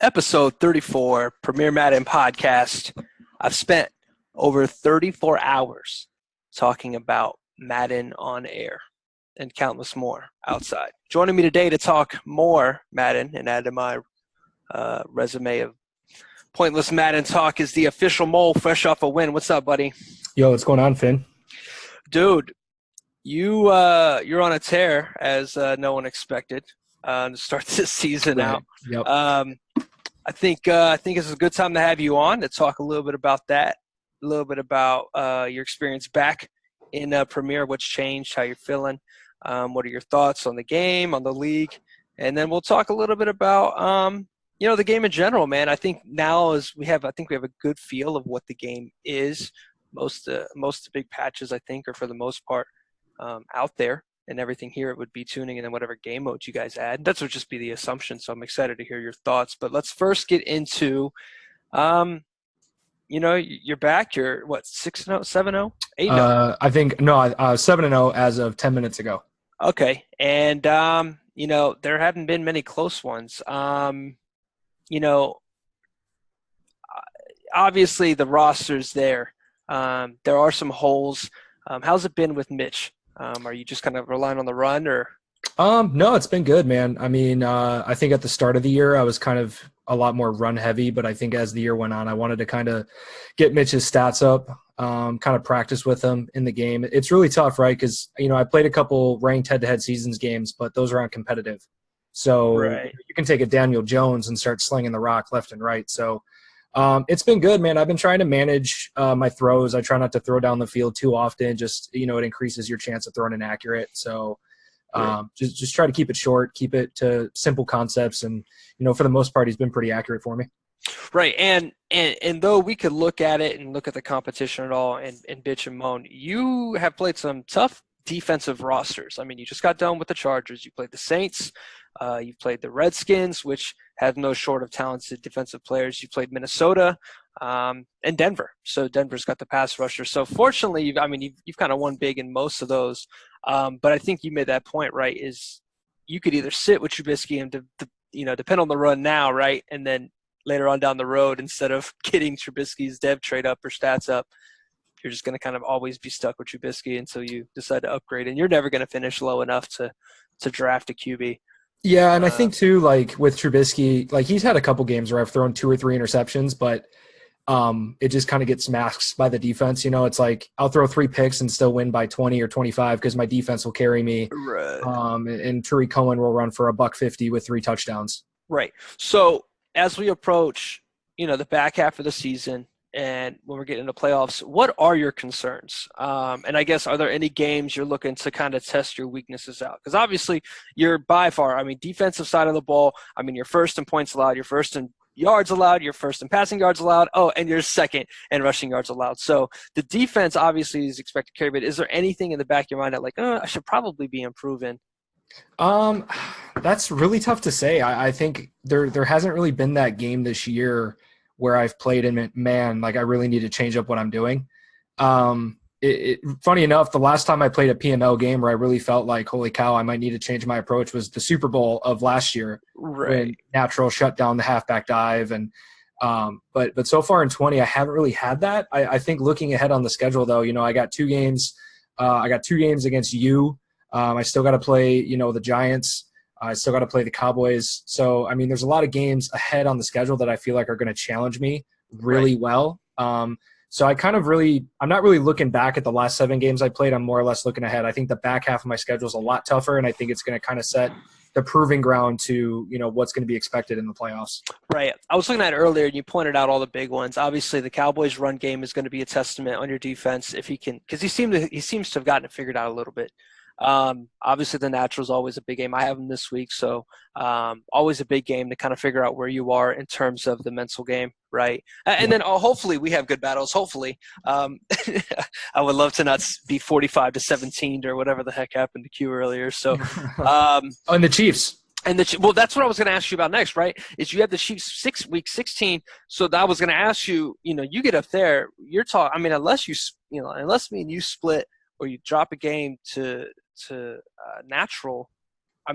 Episode 34, Premier Madden Podcast. I've spent over 34 hours talking about Madden on air and countless more outside. Joining me today to talk more Madden and add to my resume of pointless Madden talk is the official mole, fresh off a win. What's up, buddy? Yo, what's going on, Finn? Dude, you're on a tear as no one expected to start this season out. Yep. I think it's a good time to have you on to talk a little bit about that, a little bit about your experience back in Premier, what's changed, how you're feeling, what are your thoughts on the game, on the league, and then we'll talk a little bit about the game in general, man. I think now we have a good feel of what the game is. Most of the big patches, I think, are for the most part out there. And everything here, it would be tuning and then whatever game mode you guys add. That would just be the assumption. So I'm excited to hear your thoughts. But let's first get into, you're back. You're what, 6-0, 7-0, 8-0? I think, no, 7-0 as of 10 minutes ago. Okay. And, there haven't been many close ones. Obviously the roster's there. There are some holes. How's it been with Mitch? Are you just kind of relying on the run or? No, it's been good, man. I mean, I think at the start of the year, I was kind of a lot more run heavy, but I think as the year went on, I wanted to kind of get Mitch's stats up, kind of practice with him in the game. It's really tough, right? Because, I played a couple ranked head-to-head seasons games, but those aren't competitive. So right. You can take a Daniel Jones and start slinging the rock left and right. So it's been good, man. I've been trying to manage my throws. I try not to throw down the field too often. Just, it increases your chance of throwing inaccurate. So just try to keep it short, keep it to simple concepts. And, for the most part, he's been pretty accurate for me. Right. And though we could look at it and look at the competition at all and bitch and moan, you have played some tough defensive rosters. I mean, you just got done with the Chargers. You played the Saints. You've played the Redskins, which have no short of talented defensive players. You played Minnesota and Denver. So Denver's got the pass rusher. So fortunately, you've kind of won big in most of those. But I think you made that point, right, is you could either sit with Trubisky and, depend on the run now, right, and then later on down the road, instead of getting Trubisky's dev trade up or stats up, you're just going to kind of always be stuck with Trubisky until you decide to upgrade. And you're never going to finish low enough to draft a QB. Yeah, and I think too, like with Trubisky, like he's had a couple games where I've thrown 2 or 3 interceptions, but it just kind of gets masked by the defense. It's like I'll throw 3 picks and still win by 20 or 25 because my defense will carry me. Right. And Tariq Cohen will run for $150 with 3 touchdowns. Right. So as we approach, the back half of the season, and when we're getting into playoffs, what are your concerns? And I guess, are there any games you're looking to kind of test your weaknesses out? Because obviously you're by far, defensive side of the ball, you're first in points allowed, you're first in yards allowed, you're first in passing yards allowed, and you're second in rushing yards allowed. So the defense obviously is expected to carry, but is there anything in the back of your mind that I should probably be improving? That's really tough to say. I think there hasn't really been that game this year where I've played and man, like I really need to change up what I'm doing. Funny enough, the last time I played a PML game where I really felt like, holy cow, I might need to change my approach was the Super Bowl of last year. Right. When Natural shut down the halfback dive. And, but so far in 20, I haven't really had that. I think looking ahead on the schedule though, I got 2 games. I got 2 games against you. I still got to play, the Giants. I still got to play the Cowboys. So, there's a lot of games ahead on the schedule that I feel like are going to challenge me really well. So I'm not really looking back at the last 7 games I played. I'm more or less looking ahead. I think the back half of my schedule is a lot tougher, and I think it's going to kind of set the proving ground to, what's going to be expected in the playoffs. Right. I was looking at it earlier, and you pointed out all the big ones. Obviously, the Cowboys' run game is going to be a testament on your defense if he can, because he seems to have gotten it figured out a little bit. Obviously the Natural is always a big game. I have them this week, so always a big game to kind of figure out where you are in terms of the mental game, right? And then hopefully we have good battles. Hopefully, I would love to not be 45-17 or whatever the heck happened to Q earlier. So, and the Chiefs. Well, that's what I was going to ask you about next, right? Is you have the Chiefs week 16. So I was going to ask you, you get up there, you're talking. Unless unless me and you split or you drop a game to Natural,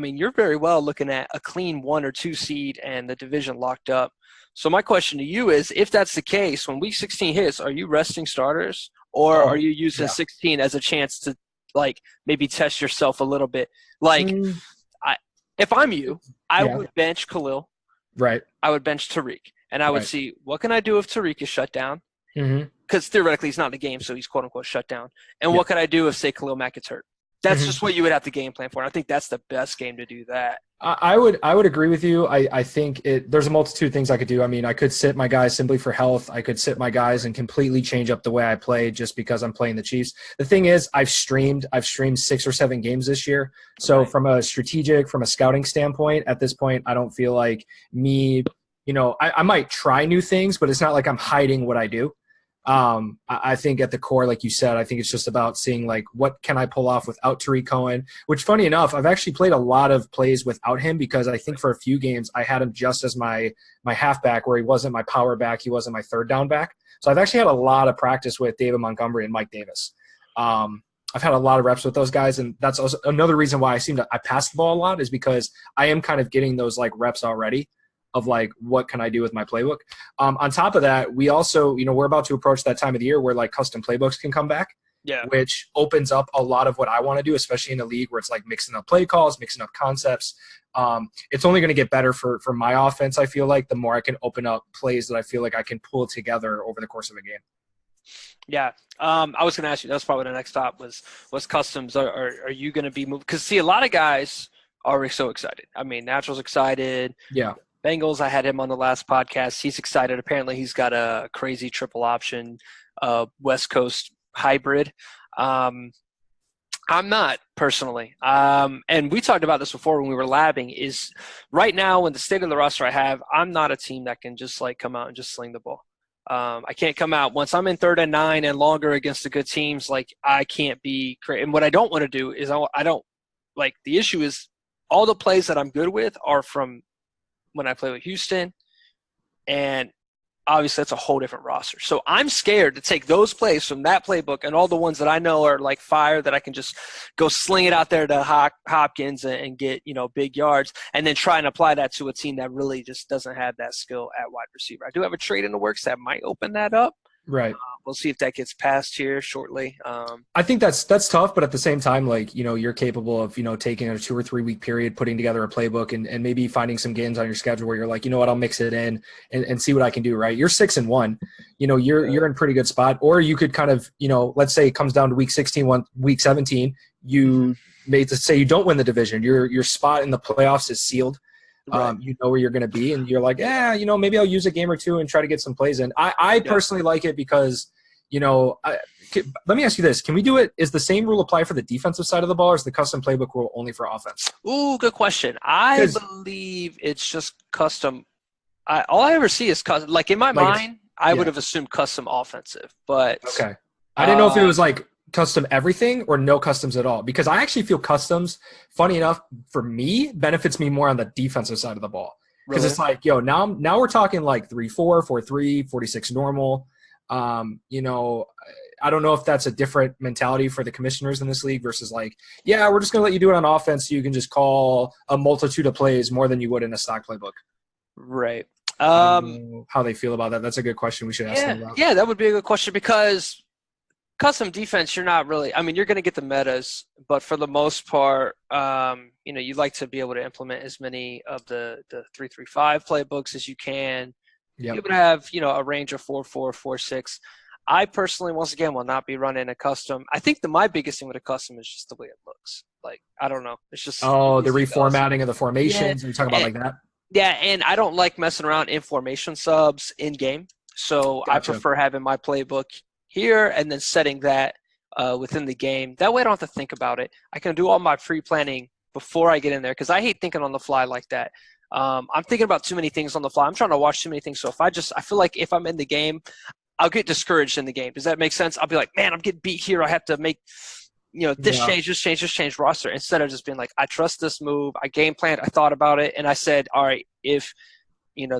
you're very well looking at a clean 1 or 2 seed and the division locked up. So my question to you is, if that's the case, when week 16 hits, are you resting starters, or are Oh, you using yeah. 16 as a chance to like maybe test yourself a little bit? Like, Mm, I, if I'm you, I yeah. would bench Khalil, Right. I would bench Tariq, and I would Right. see what can I do if Tariq is shut down, Hmm. because theoretically he's not in the game, so he's quote unquote shut down. And Yeah. what could I do if say Khalil Mack gets hurt? That's Hmm. just what you would have to game plan for. And I think that's the best game to do that. I would agree with you. I think there's a multitude of things I could do. I mean, I could sit my guys simply for health. I could sit my guys and completely change up the way I play just because I'm playing the Chiefs. The thing is, I've streamed 6 or 7 games this year. So Right. from a scouting standpoint, at this point, I don't feel like me, I might try new things, but it's not like I'm hiding what I do. I think at the core, like you said, I think it's just about seeing like what can I pull off without Tariq Cohen. Which, funny enough, I've actually played a lot of plays without him because I think for a few games I had him just as my halfback, where he wasn't my power back, he wasn't my third down back. So I've actually had a lot of practice with David Montgomery and Mike Davis. I've had a lot of reps with those guys, and that's also another reason why I pass the ball a lot, is because I am kind of getting those like reps already of like what can I do with my playbook. On top of that, we also, we're about to approach that time of the year where like custom playbooks can come back, Yeah. which opens up a lot of what I want to do, especially in a league where it's like mixing up play calls, mixing up concepts. It's only going to get better for my offense. I feel like the more I can open up plays that I feel like I can pull together over the course of a game. Yeah. I was going to ask you, that's probably the next stop was customs. Are you going to be moved? Because see, a lot of guys are so excited. I mean, Natural's excited. Yeah. Bengals, I had him on the last podcast. He's excited. Apparently, he's got a crazy triple option, West Coast hybrid. I'm not personally. And we talked about this before when we were labbing. Is right now in the state of the roster I have, I'm not a team that can just like come out and just sling the ball. I can't come out once I'm in 3rd and 9 and longer against the good teams. Like I can't be crazy. And what I don't want to do is I don't like the issue is all the plays that I'm good with are from when I play with Houston, and obviously that's a whole different roster. So I'm scared to take those plays from that playbook and all the ones that I know are like fire that I can just go sling it out there to Hopkins and get, big yards, and then try and apply that to a team that really just doesn't have that skill at wide receiver. I do have a trade in the works that might open that up. Right. We'll see if that gets passed here shortly. I think that's tough, but at the same time, like, you're capable of, taking a 2 or 3 week period, putting together a playbook and maybe finding some games on your schedule where you're like, you know what, I'll mix it in and see what I can do. Right. You're 6-1, you're in pretty good spot. Or you could kind of, let's say it comes down to week 16, week 17, you made to say you don't win the division. Your spot in the playoffs is sealed. Right. You know where you're going to be, and you're like, maybe I'll use a game or two and try to get some plays in. I personally like it because, let me ask you this. Can we do it? Is the same rule apply for the defensive side of the ball, or is the custom playbook rule only for offense? Ooh, good question. I believe it's just custom. All I ever see is custom. Like in my mind, I would have assumed custom offensive, but okay. I didn't know if it was like custom everything or no customs at all, because I actually feel customs, funny enough, for me, benefits me more on the defensive side of the ball. Because it's like, now we're talking like 3-4, 4-3, 46 normal. I don't know if that's a different mentality for the commissioners in this league versus like, we're just going to let you do it on offense so you can just call a multitude of plays more than you would in a stock playbook. Right. I don't know how they feel about that. That's a good question we should ask them about. Yeah, that would be a good question because custom defense, you're not really – I mean, you're going to get the metas, but for the most part, you'd like to be able to implement as many of the 3-3-5 playbooks as you can. Yep. You would have, a range of 4-4, 4-6. I personally, once again, will not be running a custom. I think my biggest thing with a custom is just the way it looks. Like, I don't know. It's just – the reformatting of the formations. We talk about like that. Yeah, and I don't like messing around in formation subs in-game. So Gotcha. I prefer having my playbook here and then setting that within the game. That way I don't have to think about it. I can do all my pre-planning before I get in there because I hate thinking on the fly like that. I'm thinking about too many things on the fly. I'm trying to watch too many things. So I feel like if I'm in the game, I'll get discouraged in the game. Does that make sense? I'll be like, man, I'm getting beat here. I have to make this change roster, instead of just being like, I trust this move. I game planned. I thought about it. And I said, all right, if,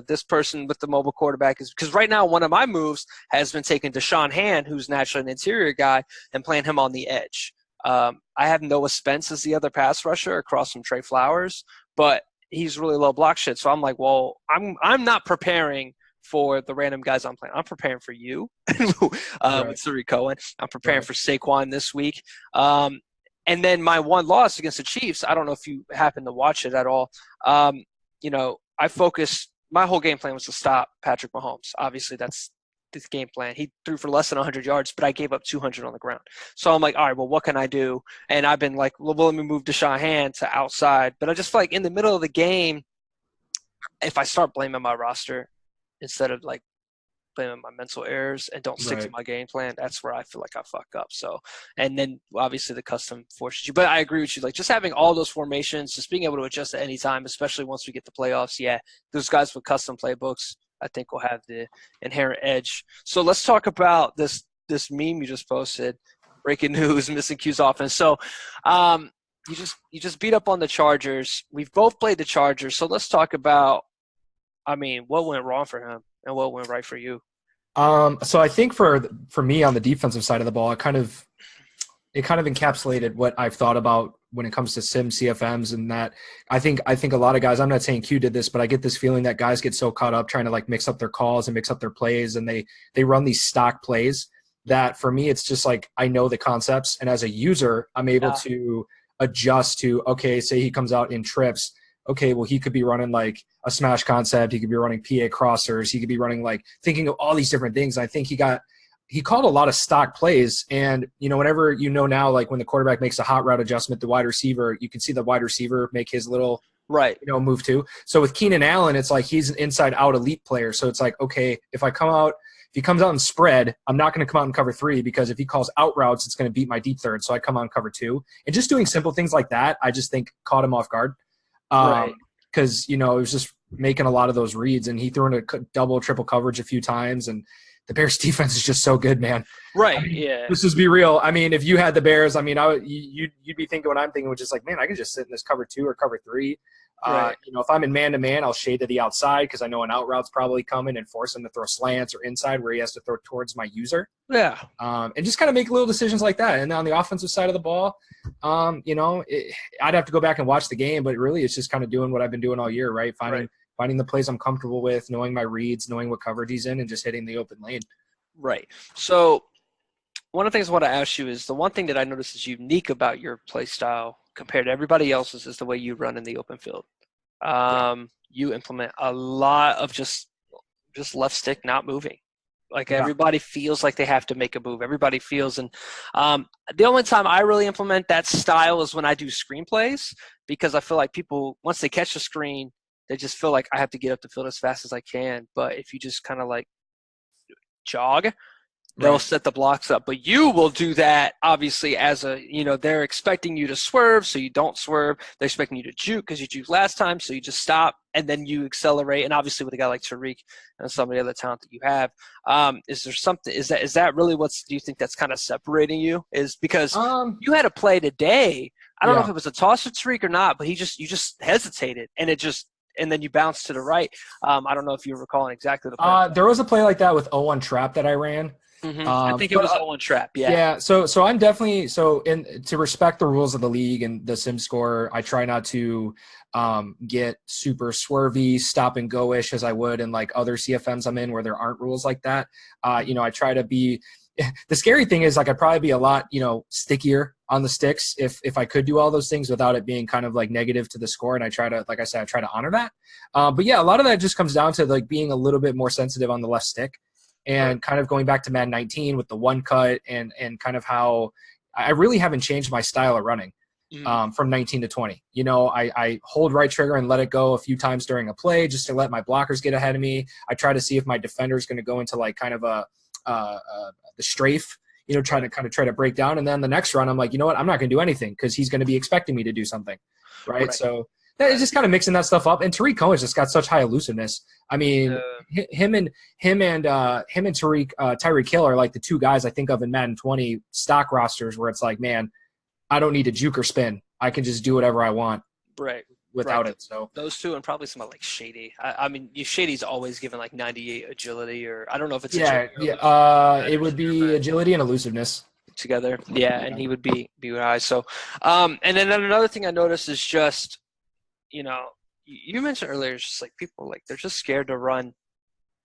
this person with the mobile quarterback is – because right now one of my moves has been taking Deshaun Hand, who's naturally an interior guy, and playing him on the edge. I have Noah Spence as the other pass rusher across from Trey Flowers, but he's really low block shit. So I'm like, well, I'm not preparing for the random guys I'm playing. I'm preparing for you Right. with Tariq Cohen. I'm preparing Right. for Saquon this week. And then my one loss against the Chiefs, I don't know if you happen to watch it at all. I focused – my whole game plan was to stop Patrick Mahomes. Obviously, that's the game plan. He threw for less than 100 yards, but I gave up 200 on the ground. So I'm like, all right, well, what can I do? And I've been like, well, let me move Deshaun Hand to outside. But I just feel like in the middle of the game, if I start blaming my roster instead of like blaming my mental errors and don't stick to Right. my game plan, that's where I feel like I fuck up. So, and then obviously the custom forces you. But I agree with you. Like just having all those formations, just being able to adjust at any time, especially once we get to playoffs. Yeah, those guys with custom playbooks, I think will have the inherent edge. So let's talk about this meme you just posted. Breaking news: missing Q's offense. So, you just beat up on the Chargers. We've both played the Chargers. So let's talk about. I mean, what went wrong for him and what went right for you? So I think for me on the defensive side of the ball, it kind of encapsulated what I've thought about when it comes to sim CFMs, and that I think a lot of guys, I'm not saying Q did this, but I get this feeling that guys get so caught up trying to like mix up their calls and mix up their plays, and they run these stock plays that for me it's just like I know the concepts, and as a user I'm able Yeah. to adjust to, okay, say he comes out in trips, okay, well he could be running like a smash concept, he could be running PA crossers, he could be running like thinking of all these different things. I think he called a lot of stock plays. And, whenever now, like when the quarterback makes a hot route adjustment, the wide receiver, you can see the wide receiver make his little, Right. move too. So with Keenan Allen, it's like he's an inside out elite player. So it's like, okay, if he comes out and spread, I'm not going to come out and cover 3, because if he calls out routes, it's going to beat my deep third. So I come out and cover 2. And just doing simple things like that, I just think caught him off guard. Right. Because, it was just making a lot of those reads, and he threw in a double, triple coverage a few times, and the Bears defense is just so good, man. I Right. mean, Yeah. let's just be real. I mean, if you had the Bears, I mean, you'd be thinking what I'm thinking, which is like, man, I can just sit in this cover 2 or cover 3. Right. If I'm in man-to-man, I'll shade to the outside because I know an out route's probably coming, and force him to throw slants or inside where he has to throw towards my user. Yeah. And just kind of make little decisions like that. And on the offensive side of the ball, I'd have to go back and watch the game, but really it's just kind of doing what I've been doing all year, right? Finding the plays I'm comfortable with, knowing my reads, knowing what coverage he's in, and just hitting the open lane. Right. So one of the things I want to ask you is the one thing that I notice is unique about your play style compared to everybody else's is the way you run in the open field. You implement a lot of just left stick not moving. Like Yeah. everybody feels like they have to make a move. Everybody feels, and the only time I really implement that style is when I do screenplays, because I feel like people, once they catch the screen, they just feel like I have to get up the field as fast as I can. But if you just kind of like jog, they'll Right. set the blocks up. But you will do that, obviously, they're expecting you to swerve, so you don't swerve. They're expecting you to juke because you juked last time, so you just stop, and then you accelerate. And obviously with a guy like Tariq and some of the other talent that you have, is there something – is that really do you think that's kind of separating you? Is because you had a play today. I don't know Yeah. if it was a toss to Tariq or not, but you just hesitated, and then you bounced to the right. I don't know if you're recalling exactly the play. There was a play like that with 0-1 trap that I ran. I think it But was 0-1 trap. Yeah. yeah, so I'm definitely to respect the rules of the league and the sim score. I try not to get super swervy, stop and go ish as I would in like other CFMs I'm in where there aren't rules like that. I try to be. The scary thing is like I'd probably be a lot stickier on the sticks if I could do all those things without it being kind of like negative to the score. And I try to, like I said, I try to honor that. But yeah, a lot of that just comes down to like being a little bit more sensitive on the left stick. And kind of going back to Madden 19 with the one cut and kind of how I really haven't changed my style of running from 19 to 20. I hold right trigger and let it go a few times during a play just to let my blockers get ahead of me. I try to see if my defender is going to go into like kind of the strafe, try to break down. And then the next run, I'm like, you know what? I'm not going to do anything because he's going to be expecting me to do something. Right. So that is just kind of mixing that stuff up. And Tariq Cohen's just got such high elusiveness. I mean, him and Tyreek Hill are like the two guys I think of in Madden 20 stock rosters where it's like, man, I don't need to juke or spin. I can just do whatever I want without it. So those two and probably some like Shady. I mean, Shady's always given like 98 agility, or I don't know if it's it would be agility and elusiveness together. Yeah, and he would be high. So, and then another thing I noticed is just, you mentioned earlier, it's just like people like they're just scared to run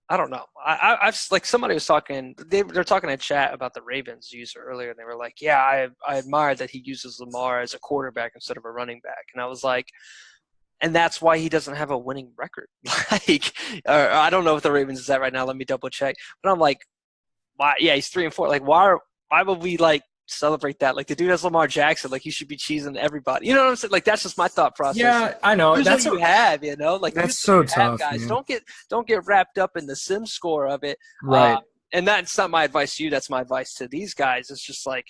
I don't know. I've like somebody was talking. They're talking in chat about the Ravens user earlier, and they were like, "Yeah, I admire that he uses Lamar as a quarterback instead of a running back." And I was like, "And that's why he doesn't have a winning record." Like, or I don't know if the Ravens is that right now. Let me double check. But I'm like, why? Yeah, he's 3-4. Like, why would we like celebrate that? Like, the dude has Lamar Jackson. Like, you should be cheesing everybody. You know what I'm saying? Like, that's just my thought process. Yeah, I know. Use what you have, you know. Like, use That's what so you have, tough, guys. man. Don't get wrapped up in the sim score of it. Right. And that's not my advice to you. That's my advice to these guys. It's just like,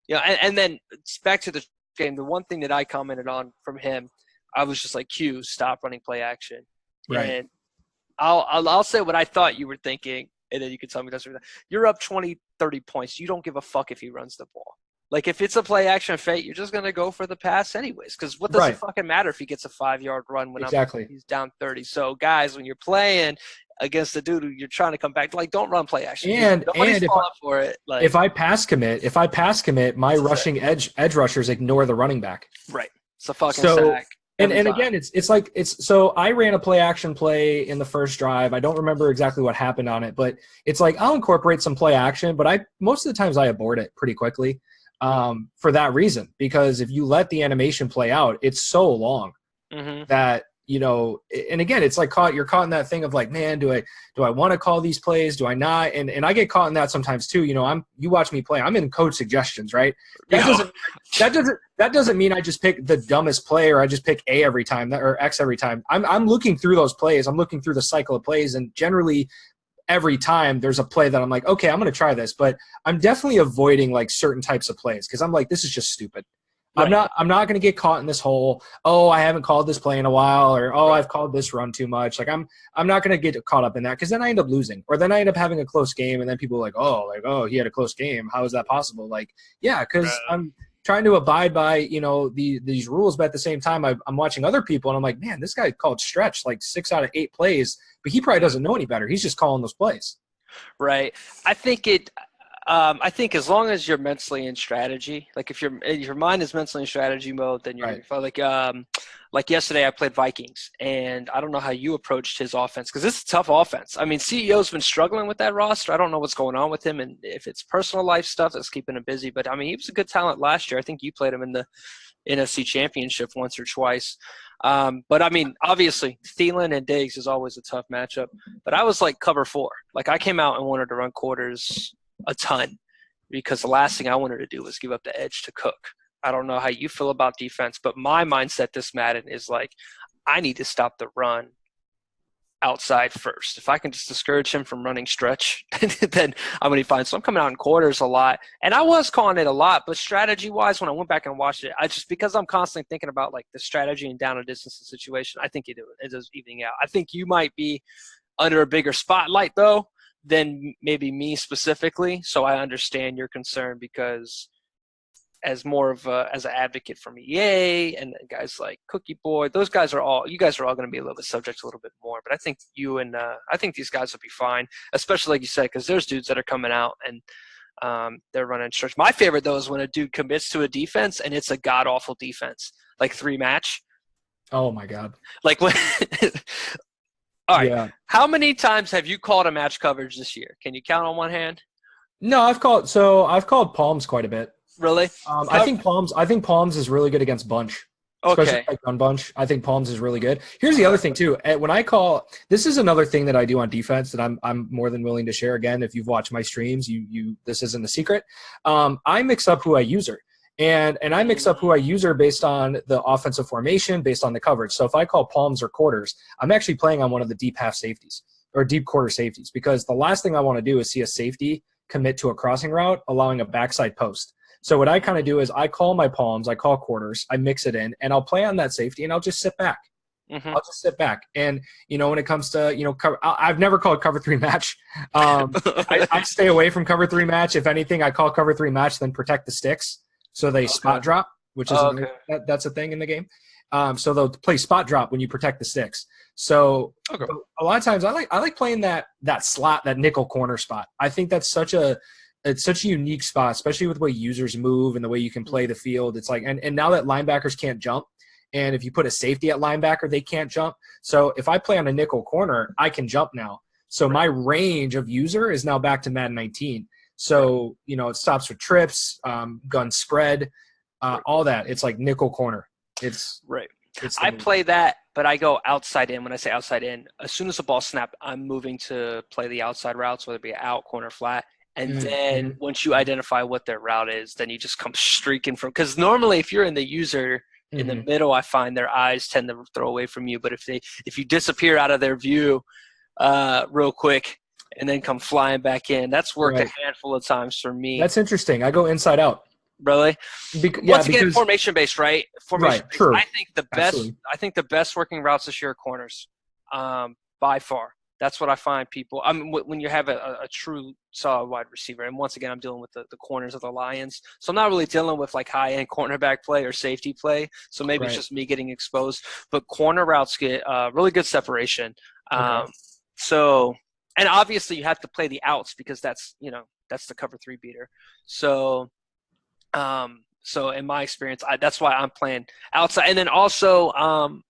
you know. And then back to the game. The one thing that I commented on from him, I was just like, Q, stop running play action. Right. And I'll say what I thought you were thinking, and then you can tell me that's what you're up 20, 30 points. You don't give a fuck if he runs the ball. Like, if it's a play action fate, you're just going to go for the pass anyways. Because what does it fucking matter if he gets a 5-yard run when he's down 30? So, guys, when you're playing against the dude who you're trying to come back, like, don't run play action. And nobody's falling for it. Like, if I pass commit, my rushing edge rushers ignore the running back. Right. It's a fucking sack. And again, so I ran a play action play in the first drive. I don't remember exactly what happened on it, but it's like I'll incorporate some play action, but most of the times I abort it pretty quickly for that reason, because if you let the animation play out, it's so long that, you know, and again, it's like you're caught in that thing of like, man, do I want to call these plays? Do I not? And I get caught in that sometimes too. You know, you watch me play, I'm in code suggestions, right? That doesn't mean I just pick the dumbest play or I just pick A every time or X every time. I'm looking through those plays. I'm looking through the cycle of plays, and generally every time there's a play that I'm like, okay, I'm going to try this, but I'm definitely avoiding like certain types of plays because I'm like, this is just stupid. Right. I'm not going to get caught in this whole, oh, I haven't called this play in a while, or oh, I've called this run too much. Like I'm not going to get caught up in that, because then I end up losing, or then I end up having a close game, and then people are like, oh, he had a close game. How is that possible? Like, yeah, because I'm trying to abide by, you know, these rules, but at the same time, I'm watching other people, and I'm like, man, this guy called stretch like 6 out of 8 plays, but he probably doesn't know any better. He's just calling those plays. Right. I think as long as you're mentally in strategy, like if your mind is mentally in strategy mode, then you're fine. Like yesterday I played Vikings, and I don't know how you approached his offense, because it's a tough offense. I mean, CEO's been struggling with that roster. I don't know what's going on with him, and if it's personal life stuff that's keeping him busy. But I mean, he was a good talent last year. I think you played him in the NFC Championship once or twice. But I mean, obviously, Thielen and Diggs is always a tough matchup. But I was like cover 4. Like, I came out and wanted to run quarters a ton, because the last thing I wanted to do was give up the edge to Cook. I don't know how you feel about defense, but my mindset this Madden is like, I need to stop the run outside first. If I can just discourage him from running stretch, then I'm going to be fine. So I'm coming out in quarters a lot, and I was calling it a lot, but strategy-wise, when I went back and watched it, because I'm constantly thinking about like the strategy and down and distance situation, I think it is evening out. I think you might be under a bigger spotlight though than maybe me specifically, so I understand your concern, because as more of as an advocate from EA and guys like Cookie Boy, you guys are all going to be a little bit subject a little bit more. But I think I think these guys will be fine, especially like you said, because there's dudes that are coming out and they're running stretch. My favorite though is when a dude commits to a defense and it's a god awful defense, like 3 match. Oh my god! Like when. All right. Yeah. How many times have you called a match coverage this year? Can you count on one hand? No, I've called palms quite a bit. Really? I think palms is really good against bunch. Especially like on bunch. I think palms is really good. Here's the other thing too. When I call, this is another thing that I do on defense that I'm more than willing to share. Again, if you've watched my streams, this isn't a secret. I mix up who I user. And I mix up who I user based on the offensive formation, based on the coverage. So if I call palms or quarters, I'm actually playing on one of the deep half safeties or deep quarter safeties, because the last thing I want to do is see a safety commit to a crossing route, allowing a backside post. So what I kind of do is I call my palms, I call quarters, I mix it in, and I'll play on that safety, and I'll just sit back. I'll just sit back. And, you know, when it comes to, you know, I've never called cover 3 match. I stay away from cover 3 match. If anything, I call cover 3 match, then protect the sticks. So they spot drop, which is that's a thing in the game. So they'll play spot drop when you protect the sticks. So a lot of times I like playing that slot, that nickel corner spot. I think that's such a unique spot, especially with the way users move and the way you can play the field. It's like, and now that linebackers can't jump, and if you put a safety at linebacker, they can't jump. So if I play on a nickel corner, I can jump now. So my range of user is now back to Madden 19. So, it stops with trips, gun spread, all that. It's like nickel corner. It's right. it's I play that, but I go outside in. When I say outside in, as soon as the ball snapped, I'm moving to play the outside routes, whether it be out, corner, flat. And then once you identify what their route is, then you just come streaking from. Because normally, if you're in the user in the middle, I find their eyes tend to throw away from you. But if you disappear out of their view real quick and then come flying back in, that's worked a handful of times for me. That's interesting. I go inside out. Really? Once again, formation based, right? Formation based. True. I think the best working routes this year are corners, by far. That's what I find people. I mean, when you have a true solid wide receiver, and once again, I'm dealing with the corners of the Lions, so I'm not really dealing with like high end cornerback play or safety play. So maybe it's just me getting exposed. But corner routes get really good separation. So, and obviously you have to play the outs because that's the cover 3 beater. So in my experience, that's why I'm playing outside. And then also,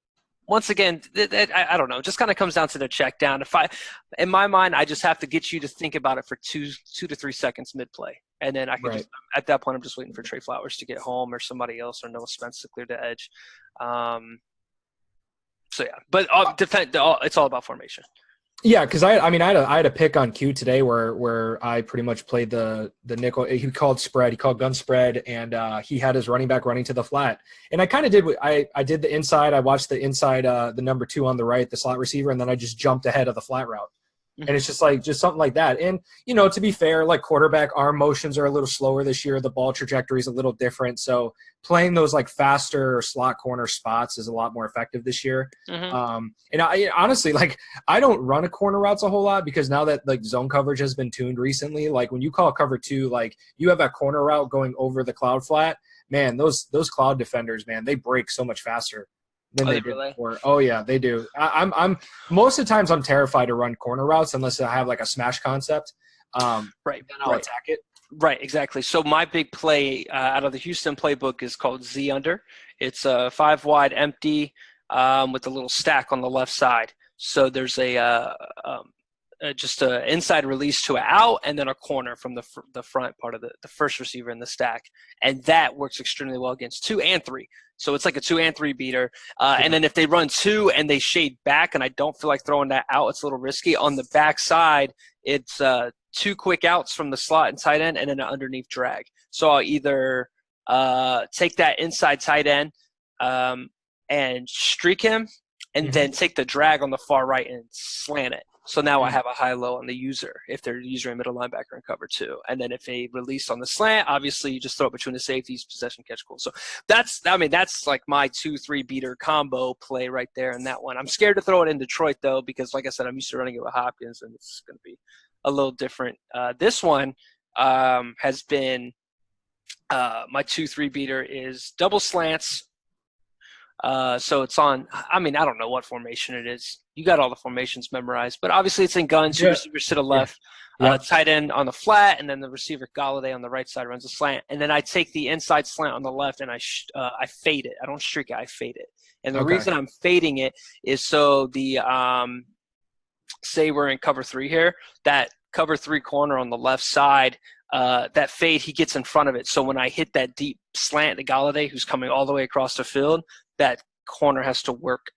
once again, I don't know, it just kind of comes down to the check down. In my mind, I just have to get you to think about it for 2 to 3 seconds mid play. And then I can just, at that point, I'm just waiting for Trey Flowers to get home or somebody else or Noah Spence to clear the edge. So yeah, but it's all about formation. Yeah, because I had a pick on Q today where I pretty much played the nickel. He called spread, he called gun spread, and he had his running back running to the flat. And I kind of did I did the inside. I watched the inside, the number 2 on the right, the slot receiver, and then I just jumped ahead of the flat route. And it's just something like that. And, to be fair, like quarterback arm motions are a little slower this year. The ball trajectory is a little different. So playing those like faster slot corner spots is a lot more effective this year. And I honestly, like, I don't run a corner routes a whole lot because now that like zone coverage has been tuned recently, like when you call cover 2, like you have that corner route going over the cloud flat, man, those cloud defenders, man, they break so much faster than they did before. Oh yeah, they do. I'm most of the times I'm terrified to run corner routes unless I have like a smash concept. Then I'll attack it. Right, exactly. So my big play out of the Houston playbook is called Z under. It's a 5 wide empty with a little stack on the left side. So there's just an inside release to an out and then a corner from the front part of the first receiver in the stack. And that works extremely well against 2 and 3. So it's like a 2 and 3 beater. And then if they run 2 and they shade back and I don't feel like throwing that out, it's a little risky. On the back side, it's 2 quick outs from the slot and tight end and then an underneath drag. So I'll either take that inside tight end and streak him and then take the drag on the far right and slant it. So now I have a high-low on the user if they're user and middle linebacker in cover 2. And then if they release on the slant, obviously you just throw it between the safeties, possession catch goal. So that's like my 2-3 beater combo play right there in that one. I'm scared to throw it in Detroit though because like I said, I'm used to running it with Hopkins and it's going to be a little different. This one has been my 2-3 beater is double slants. So it's on, I don't know what formation it is. You got all the formations memorized, but obviously it's in guns. Two receivers to the left, tight end on the flat, and then the receiver Galladay on the right side runs a slant. And then I take the inside slant on the left and I fade it. I don't streak it, I fade it. And the reason I'm fading it is so the say we're in cover 3 here, that cover 3 corner on the left side, that fade, he gets in front of it. So when I hit that deep slant to Galladay, who's coming all the way across the field, that corner has to work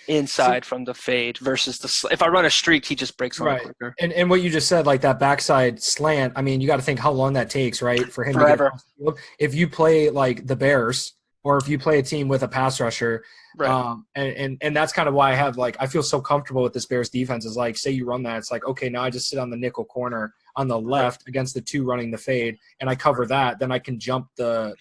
inside from the fade versus if I run a streak, he just breaks on it quicker. And what you just said, like that backside slant, you got to think how long that takes, right? For him Forever. To get across the field. If you play like the Bears or if you play a team with a pass rusher, and that's kind of why I feel so comfortable with this Bears defense is like, say you run that, it's like, okay, now I just sit on the nickel corner on the left against the 2 running the fade and I cover that, then I can jump the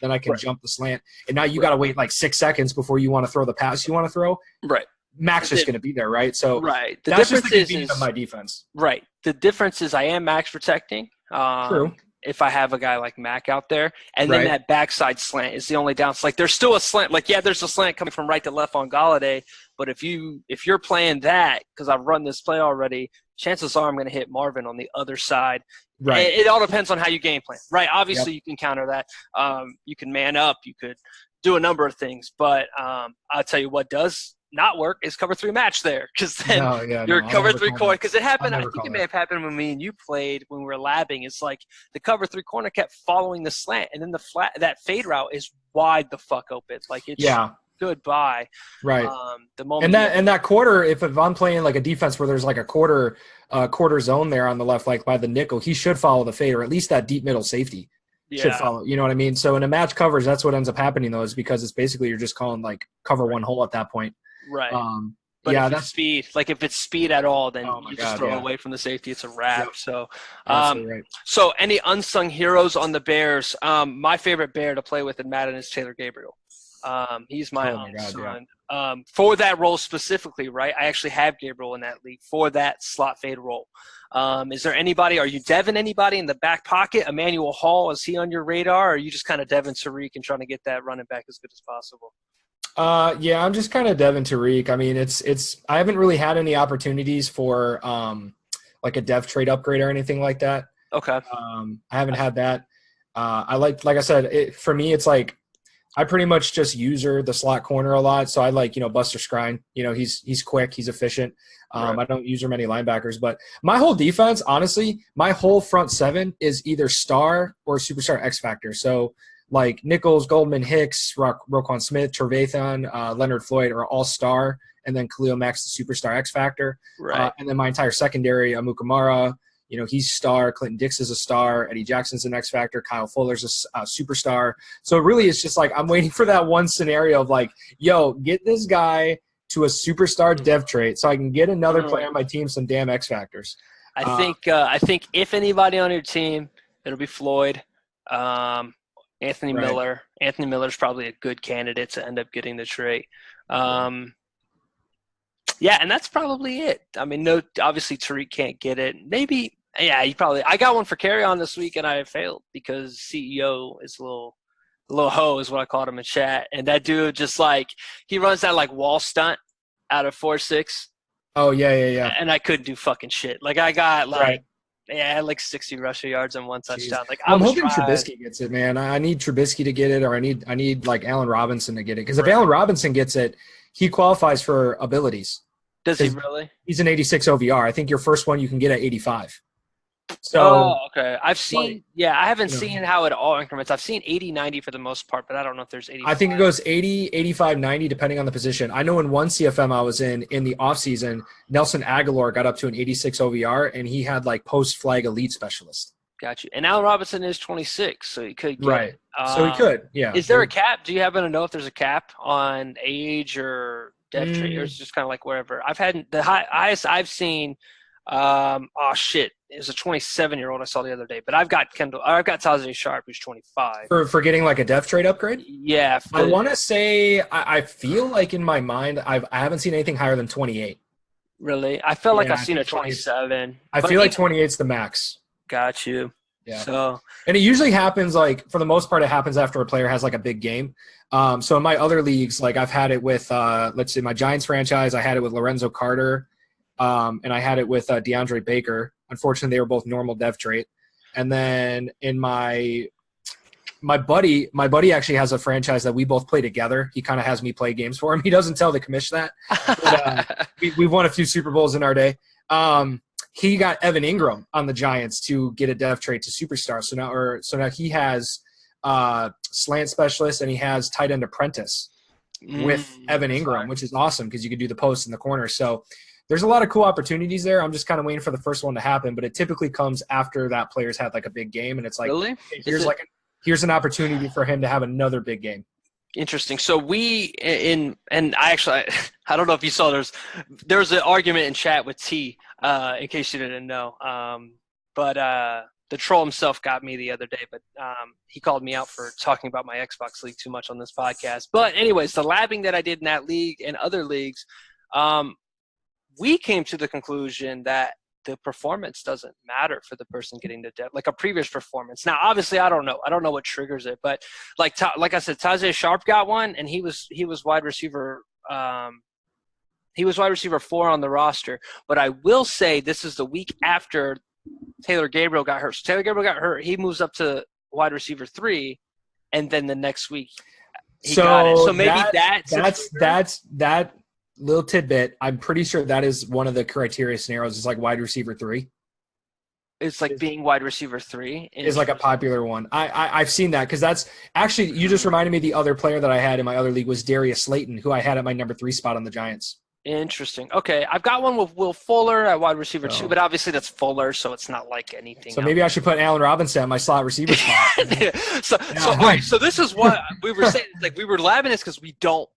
slant. And now you got to wait like 6 seconds before you want to throw the pass you want to throw. Right. Max just going to be there, right? So the that's difference just the convenience of my defense. Right. The difference is I am max protecting. True. If I have a guy like Mac out there, and then that backside slant is the only down. Like there's still a slant. Like there's a slant coming from right to left on Galladay, but if you're playing that because I've run this play already, chances are I'm going to hit Marvin on the other side. Right. It all depends on how you game plan. Right. Obviously, you can counter that. You can man up. You could do a number of things, but I'll tell you what does not work is cover 3 match there, because then No, yeah, your no, I'll cover never 3 call corner, that. because it I'll happened, I never think call it may that. have happened when me and you played when we were labbing. It's like the cover 3 corner kept following the slant, and then that fade route is wide the fuck open. Like, it's Yeah, goodbye. right. The And moment you that quarter, if I'm playing like a defense where there's like a quarter zone there on the left, like by the nickel, he should follow the fade, or at least that deep middle safety should yeah, follow. You know what I mean? So in a match coverage, that's what ends up happening though, is because it's basically you're just calling like cover right, one hole at that point. right. But Yeah, if it's that's speed, like if it's speed at all, then oh my you just god, throw yeah, away from the safety. It's a yep, wrap. So, absolutely right. so any unsung heroes on the Bears? My favorite Bear to play with in Madden is Taylor Gabriel. He's my Oh my god, yeah. unsung. For that role specifically, right? I actually have Gabriel in that league for that slot fade role. Is there anybody? Are you deving anybody in the back pocket? Emmanuel Hall, is he on your radar? Or are you just kind of deving Tariq and trying to get that running back as good as possible? Yeah, I'm just kind of Devin Tariq. I mean, it's I haven't really had any opportunities for like a dev trade upgrade or anything like that. Okay. I haven't had that. Like I said, for me, it's like I pretty much just user the slot corner a lot. So I like, Buster Skrine. He's quick, he's efficient. Right. I don't user many linebackers, but my whole defense, honestly, my whole front seven is either star or superstar X factor. So like Nichols, Goldman, Hicks, Roquan Smith, Trevathan, Leonard Floyd are all star, and then Khalil Mack's the superstar X factor. Right. And then my entire secondary, Amukamara, he's star. Clinton Dix is a star. Eddie Jackson's an X factor. Kyle Fuller's a superstar. So really, it's just like I'm waiting for that one scenario of like, yo, get this guy to a superstar dev trait so I can get another player on my team some damn X factors. I think if anybody on your team, it'll be Floyd, Anthony Right. Miller. Anthony Miller's probably a good candidate to end up getting the trait. Yeah, and that's probably it. I mean, no, obviously Tariq can't get it. Maybe, yeah, you probably. I got one for carry on this week, and I failed because CEO is a little hoe, is what I called him in chat, and that dude just like he runs that like wall stunt out of 4-6. Oh yeah. And I couldn't do fucking shit. Like I got like, Right. yeah, I had like 60 rushing yards and one Jeez. touchdown. Like Well, I I'm was hoping trying. Trubisky gets it, man. I need Trubisky to get it, or I need like Allen Robinson to get it. Because if Right. Allen Robinson gets it, he qualifies for abilities. Does he really? He's an 86 OVR. I think your first one you can get at 85. Oh, So, okay. I've seen, like, yeah, I haven't seen how it all increments. I've seen 80, 90 for the most part, but I don't know if there's 85. I think it goes 80, 85, 90, depending on the position. I know in one CFM I was in the offseason, Nelson Aguilar got up to an 86 OVR, and he had like post-flag elite specialist. Got you. And Allen Robinson is 26, so he could get Right. it. So he could, yeah. Is there a cap? Do you happen to know if there's a cap on age or dev trait, or is it Mm, just kind of like wherever? I've had the highest I've seen. Oh shit! It was a 27-year-old I saw the other day, but I've got Tajay Sharp, who's 25. for getting like a dev trade upgrade? Yeah, I want to say I feel like in my mind I haven't seen anything higher than 28. really. I felt like Yeah, I've I seen a think 20 27. I But feel like 28's the max. got you. Yeah. So And it usually happens like for the most part it happens after a player has like a big game. So in my other leagues, like I've had it with let's see, my Giants franchise, I had it with Lorenzo Carter, and I had it with DeAndre Baker. Unfortunately, they were both normal dev trait. And then in my buddy actually has a franchise that we both play together. He kind of has me play games for him. He doesn't tell the commission that. But, we've won a few Super Bowls in our day. He got Evan Ingram on the Giants to get a dev trait to superstar. So now he has slant specialist and he has tight end apprentice with Evan Ingram, which is awesome because you can do the post in the corner. So there's a lot of cool opportunities there. I'm just kind of waiting for the first one to happen, but it typically comes after that player's had like a big game, and it's like, really? hey, here's an opportunity for him to have another big game. Interesting. So and I actually I don't know if you saw there's an argument in chat with T, in case you didn't know. But the troll himself got me the other day, but he called me out for talking about my Xbox league too much on this podcast. But anyways, the labbing that I did in that league and other leagues, we came to the conclusion that the performance doesn't matter for the person getting the dev, like a previous performance. Now, obviously, I don't know what triggers it, but like I said, Tajay Sharp got one, and he was wide receiver. He was wide receiver 4 on the roster. But I will say this is the week after Taylor Gabriel got hurt. So Taylor Gabriel got hurt. He moves up to wide receiver 3, and then the next week he got it. So maybe that's little tidbit. I'm pretty sure that is one of the criteria scenarios is like wide receiver 3. It's like being wide receiver 3 Is like a popular one. I've seen that because that's actually, you just reminded me the other player that I had in my other league was Darius Slayton, who I had at my number 3 spot on the Giants. Interesting. Okay, I've got one with Will Fuller at wide receiver 2, but obviously that's Fuller, so it's not like anything. So maybe I should put Allen Robinson at my slot receiver spot. Yeah. So all right. So this is what we were saying. Like we were labbing this because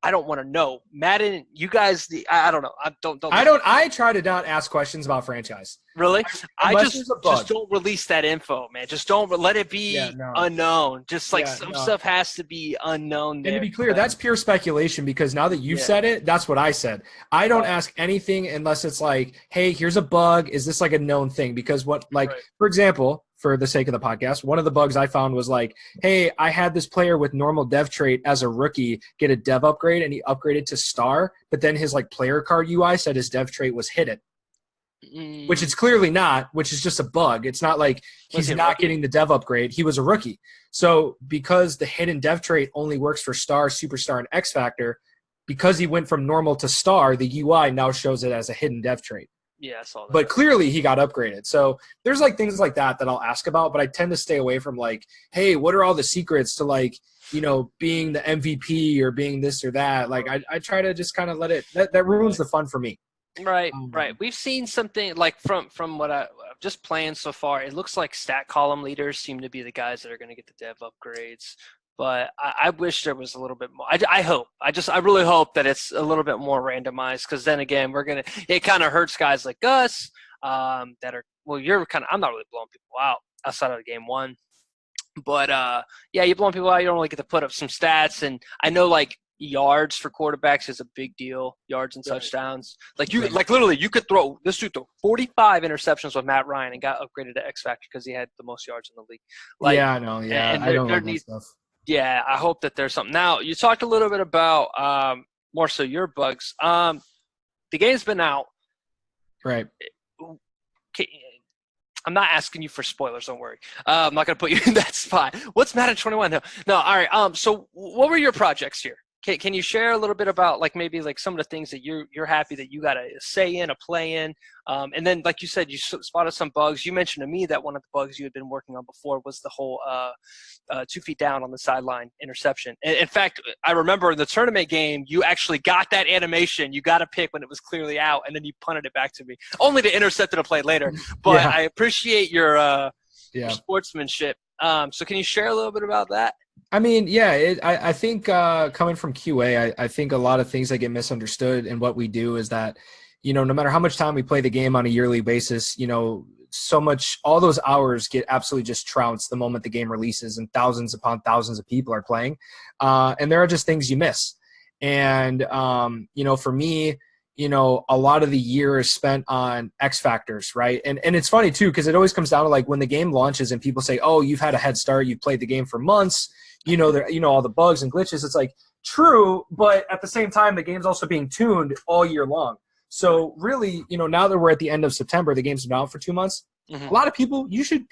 I don't want to know. Madden, you guys. I don't know. I try to not ask questions about franchise. Really? I just don't release that info, man. Just don't let it be unknown. Just like stuff has to be unknown there. And to be clear, that's pure speculation because now that you've said it, that's what I said. I don't ask anything unless it's like, hey, here's a bug. Is this like a known thing? Because for example, for the sake of the podcast, one of the bugs I found was like, hey, I had this player with normal dev trait as a rookie get a dev upgrade and he upgraded to star, but then his like player card UI said his dev trait was hidden. Which it's clearly not, which is just a bug. It's not like he's not getting the dev upgrade. He was a rookie. So because the hidden dev trait only works for star, superstar, and X Factor, because he went from normal to star, the UI now shows it as a hidden dev trait. Yeah, I saw that. But clearly he got upgraded. So there's like things like that I'll ask about, but I tend to stay away from like, hey, what are all the secrets to like, being the MVP or being this or that? Like I try to just kind of let it, that ruins the fun for me. Right. We've seen something like from what I'm just playing so far. It looks like stat column leaders seem to be the guys that are going to get the dev upgrades. But I wish there was a little bit more. I really hope that it's a little bit more randomized because then again, it kind of hurts guys like us that are, I'm not really blowing people out outside of game 1. But you're blowing people out. You don't really get to put up some stats. And I know like yards for quarterbacks is a big deal. Yards and touchdowns. Like literally you could throw 45 interceptions with Matt Ryan and got upgraded to X Factor because he had the most yards in the league. Like, I know. Yeah, I don't like that stuff. Yeah, I hope that there's something. Now, you talked a little bit about more so your bugs. The game's been out. Right. I'm not asking you for spoilers, don't worry. I'm not going to put you in that spot. What's Madden 21? No, all right. So what were your projects here? Can you share a little bit about like maybe like some of the things that you're happy that you got a say in, a play in, and then like you said, you spotted some bugs. You mentioned to me that one of the bugs you had been working on before was the whole 2 feet down on the sideline interception. In fact, I remember in the tournament game, you actually got that animation. You got a pick when it was clearly out, and then you punted it back to me, only to intercept it a play later. But I appreciate your sportsmanship. So can you share a little bit about that? I mean, I think coming from QA, I think a lot of things that get misunderstood in what we do is that, no matter how much time we play the game on a yearly basis, so much, all those hours get absolutely just trounced the moment the game releases and thousands upon thousands of people are playing. And there are just things you miss. And, for me, a lot of the year is spent on X factors, right? And it's funny too, because it always comes down to like when the game launches and people say, oh, you've had a head start, you've played the game for months, all the bugs and glitches. It's like true, but at the same time, the game's also being tuned all year long. So really, now that we're at the end of September, the game's been out for 2 months. Mm-hmm. A lot of people, you should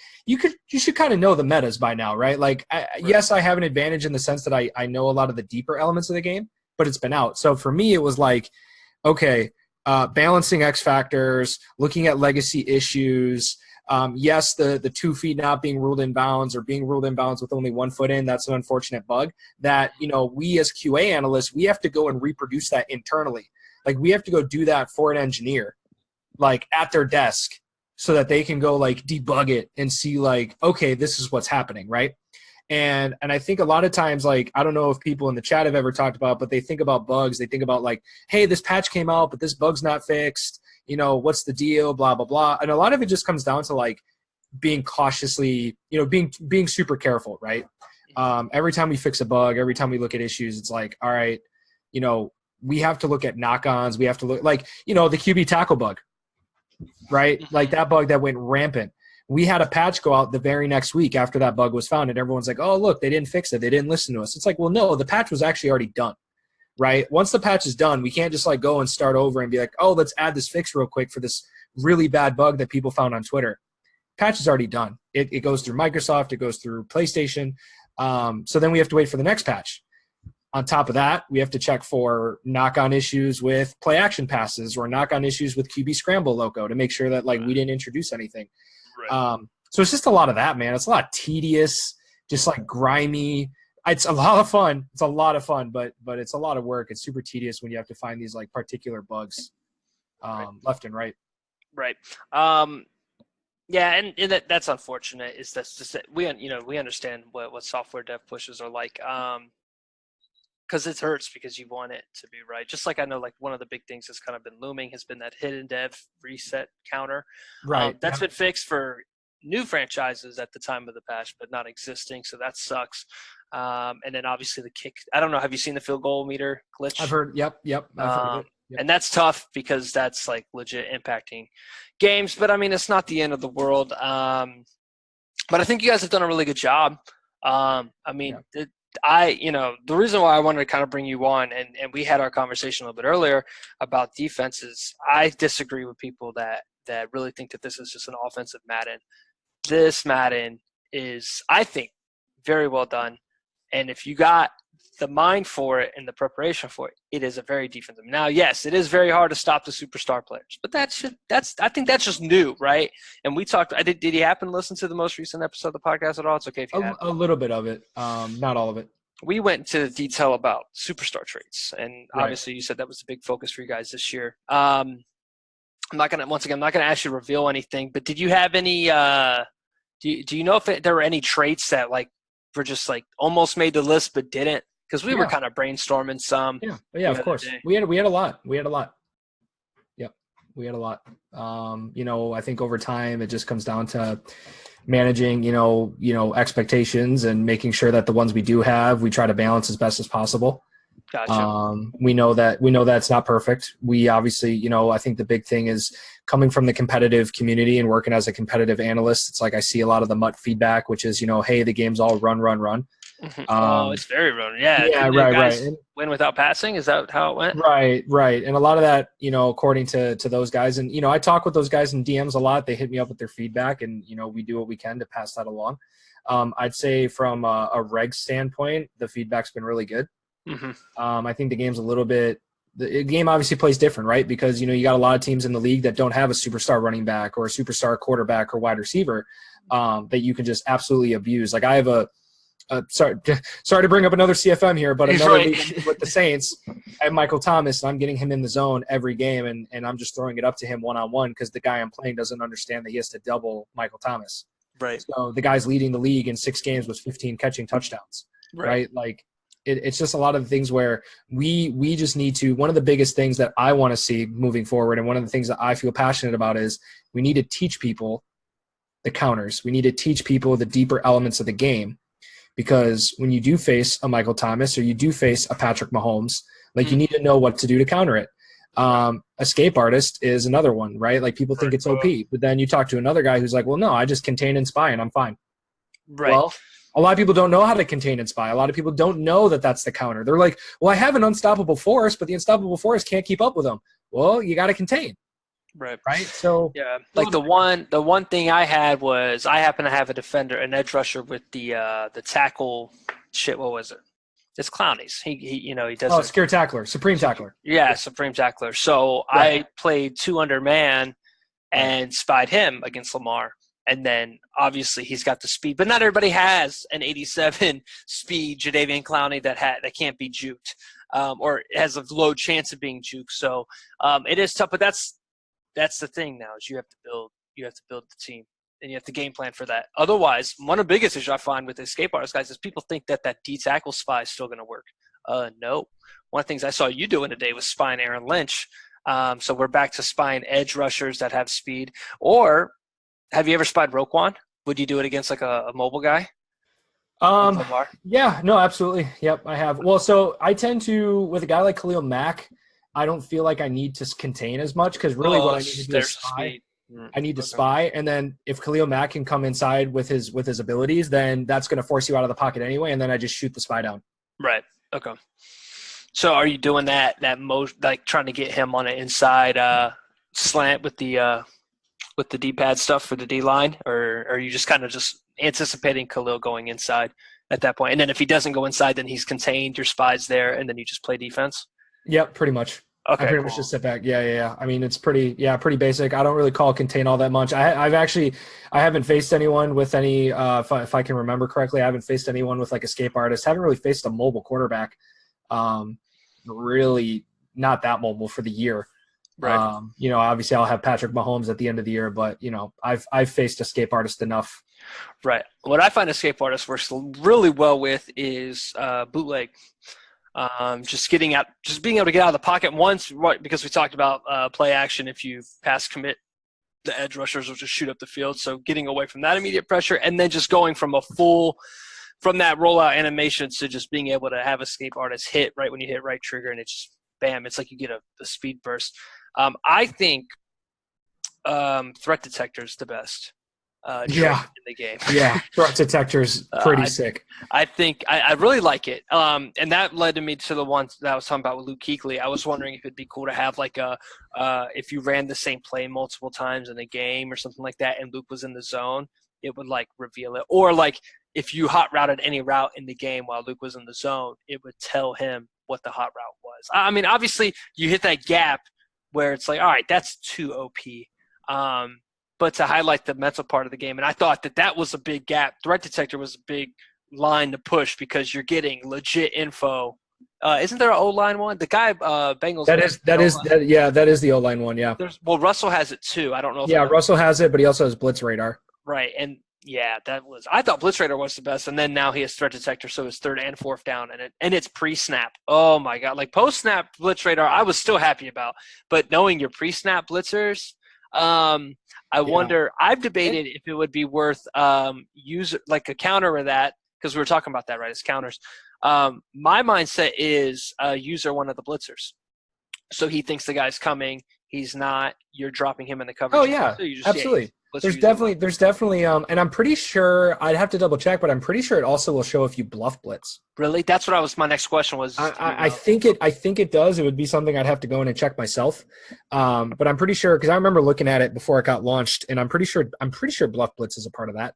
kind of know the metas by now, right? Like, yes, I have an advantage in the sense that I know a lot of the deeper elements of the game, but it's been out. So for me, it was like, okay, balancing X factors, looking at legacy issues. Yes, the 2 feet not being ruled in bounds or being ruled in bounds with only 1 foot in, that's an unfortunate bug that, we as QA analysts, we have to go and reproduce that internally. Like we have to go do that for an engineer, like at their desk so that they can go like debug it and see like, okay, this is what's happening, right? And I think a lot of times, like, I don't know if people in the chat have ever talked about, but they think about bugs. They think about like, hey, this patch came out, but this bug's not fixed. What's the deal? Blah, blah, blah. And a lot of it just comes down to like being cautiously, being super careful, right? Every time we fix a bug, every time we look at issues, it's like, all right, we have to look at knock-ons. We have to look like, the QB tackle bug, right? Like that bug that went rampant. We had a patch go out the very next week after that bug was found, and everyone's like, oh, look, they didn't fix it. They didn't listen to us. It's like, well, no, the patch was actually already done, right? Once the patch is done, we can't just like go and start over and be like, oh, let's add this fix real quick for this really bad bug that people found on Twitter. Patch is already done. It goes through Microsoft. It goes through PlayStation. So then we have to wait for the next patch. On top of that, we have to check for knock-on issues with play-action passes or knock-on issues with QB scramble loco to make sure that like we didn't introduce anything. Right. So it's just a lot of that, man. It's a lot of tedious, just like grimy. It's a lot of fun. It's a lot of fun, but it's a lot of work. It's super tedious when you have to find these like particular bugs left and right. Right. Yeah, and that's unfortunate. Is that's just we understand what software dev pushes are like. Because it hurts because you want it to be right. Just like I know, like one of the big things that's kind of been looming has been that hidden dev reset counter. Right. That's been fixed for new franchises at the time of the patch, but not existing. So that sucks. And then obviously the kick. I don't know. Have you seen the field goal meter glitch? I've heard. Yep. I've heard of it. Yep. And that's tough because that's like legit impacting games. But I mean, it's not the end of the world. But I think you guys have done a really good job. I mean, the reason why I wanted to kind of bring you on, and we had our conversation a little bit earlier about defenses. I disagree with people that really think that this is just an offensive Madden. This Madden is, I think, very well done. And if you got the mind for it and the preparation for it, it is a very defensive. Now, yes, it is very hard to stop the superstar players, but I think that's just new, right? And we talked. Did you happen to listen to the most recent episode of the podcast at all? It's okay if you have. A little bit of it, not all of it. We went into detail about superstar traits, and obviously you said that was a big focus for you guys this year. I'm not gonna ask you to reveal anything, but did you have any? Do you know if there were any traits that like were just like almost made the list but didn't? Because we were kind of brainstorming some. Yeah, of course. We had a lot. Yep, we had a lot. I think over time it just comes down to managing, expectations and making sure that the ones we do have, we try to balance as best as possible. Gotcha. We know that it's not perfect. We obviously, I think the big thing is coming from the competitive community and working as a competitive analyst. It's like I see a lot of the MUT feedback, which is, hey, the game's all run. It's very run. Yeah. Yeah, right. Win without passing. Is that how it went? Right. And a lot of that, according to those guys, and I talk with those guys in DMs a lot. They hit me up with their feedback, and we do what we can to pass that along. I'd say from a reg standpoint, the feedback's been really good. I think the game's a little bit. The game obviously plays different, right? Because you got a lot of teams in the league that don't have a superstar running back or a superstar quarterback or wide receiver that you can just absolutely abuse. Like I have sorry to bring up another CFM here, but another league with the Saints, I have Michael Thomas, and I'm getting him in the zone every game, and I'm just throwing it up to him one-on-one because the guy I'm playing doesn't understand that he has to double Michael Thomas. Right. So the guy's leading the league in 6 games with 15 catching touchdowns. Right? Like it's just a lot of things where we just need to. One of the biggest things that I want to see moving forward, and one of the things that I feel passionate about, is we need to teach people the counters. We need to teach people the deeper elements of the game. Because when you do face a Michael Thomas or you do face a Patrick Mahomes, like you need to know what to do to counter it. Escape artist is another one, right? Like people think it's OP, but then you talk to another guy who's like, well, no, I just contain and spy and I'm fine. Right. Well, a lot of people don't know how to contain and spy. A lot of people don't know that that's the counter. They're like, well, I have an unstoppable force, but the unstoppable force can't keep up with them. Well, you got to contain. Right. So yeah, like the one thing I had was I happen to have a defender, an edge rusher with the tackle. Shit, what was it? It's Clowney's. He does. Oh, scare tackler, supreme tackler. Yeah, supreme tackler. So I played 2 under man and spied him against Lamar, and then obviously he's got the speed, but not everybody has an 87 speed Jadeveon Clowney that can't be juked, or has a low chance of being juked. So it is tough, but that's the thing now is you have to build the team and you have to game plan for that. Otherwise, one of the biggest issues I find with escape artists guys is people think that D tackle spy is still going to work. No. One of the things I saw you doing today was spying Aaron Lynch. So we're back to spying edge rushers that have speed. Or have you ever spied Roquan? Would you do it against like a mobile guy? Yeah, no, absolutely. Yep, I have. Well, so I tend to, with a guy like Khalil Mack, I don't feel like I need to contain as much because really what I need to do is spy. I need to spy, and then if Khalil Mack can come inside with his abilities, then that's going to force you out of the pocket anyway, and then I just shoot the spy down. Right. Okay. So are you doing that most like trying to get him on an inside slant with the D-pad stuff for the D line, or are you just kind of just anticipating Khalil going inside at that point. And then if he doesn't go inside, then he's contained, your spy's there, and then you just play defense? Yep, pretty much. I Okay, pretty much cool. just sit back. Yeah. I mean, it's pretty basic. I don't really call contain all that much. I haven't faced anyone with any, if I can remember correctly, I haven't faced anyone with like escape artist. Haven't really faced a mobile quarterback. Really not that mobile for the year. Right. Obviously I'll have Patrick Mahomes at the end of the year, but I've faced escape artist enough. Right. What I find escape artists works really well with is bootleg. Just being able to get out of the pocket once, right, because we talked about play action. If you pass commit, the edge rushers will just shoot up the field. So getting away from that immediate pressure, and then just going from from that rollout animation to just being able to have escape artists hit right when you hit right trigger, and it's just bam, it's like you get a speed burst. I think threat detector is the best. In the game. Yeah, threat detector's pretty sick. I think I really like it. And that led to me to the one that I was talking about with Luke Kuechly. I was wondering if it'd be cool to have like if you ran the same play multiple times in a game or something like that, and Luke was in the zone, it would like reveal it. Or like if you hot routed any route in the game while Luke was in the zone, it would tell him what the hot route was. I mean, obviously you hit that gap where it's like, all right, that's too OP. But to highlight the mental part of the game. And I thought that was a big gap. Threat detector was a big line to push because you're getting legit info. Isn't there an O-line one? The guy, Bengals. That is the O-line one, yeah. Russell has it too. I don't know. Russell has it, but he also has Blitz Radar. Right, and yeah, I thought Blitz Radar was the best, and then now he has threat detector, so it's third and fourth down, and it's pre-snap. Oh my god, like post-snap Blitz Radar, I was still happy about, but knowing your pre-snap blitzers. I wonder. I've debated if it would be worth use like a counter of that, because we were talking about that, right? As counters. My mindset is user one of the blitzers, so he thinks the guy's coming. He's not. You're dropping him in the coverage. Oh yeah, so absolutely. There's definitely, and I'm pretty sure I'd have to double check, but I'm pretty sure it also will show if you bluff blitz. Really? That's what my next question was. I think it does. It would be something I'd have to go in and check myself. But I'm pretty sure, because I remember looking at it before it got launched, and I'm pretty sure bluff blitz is a part of that.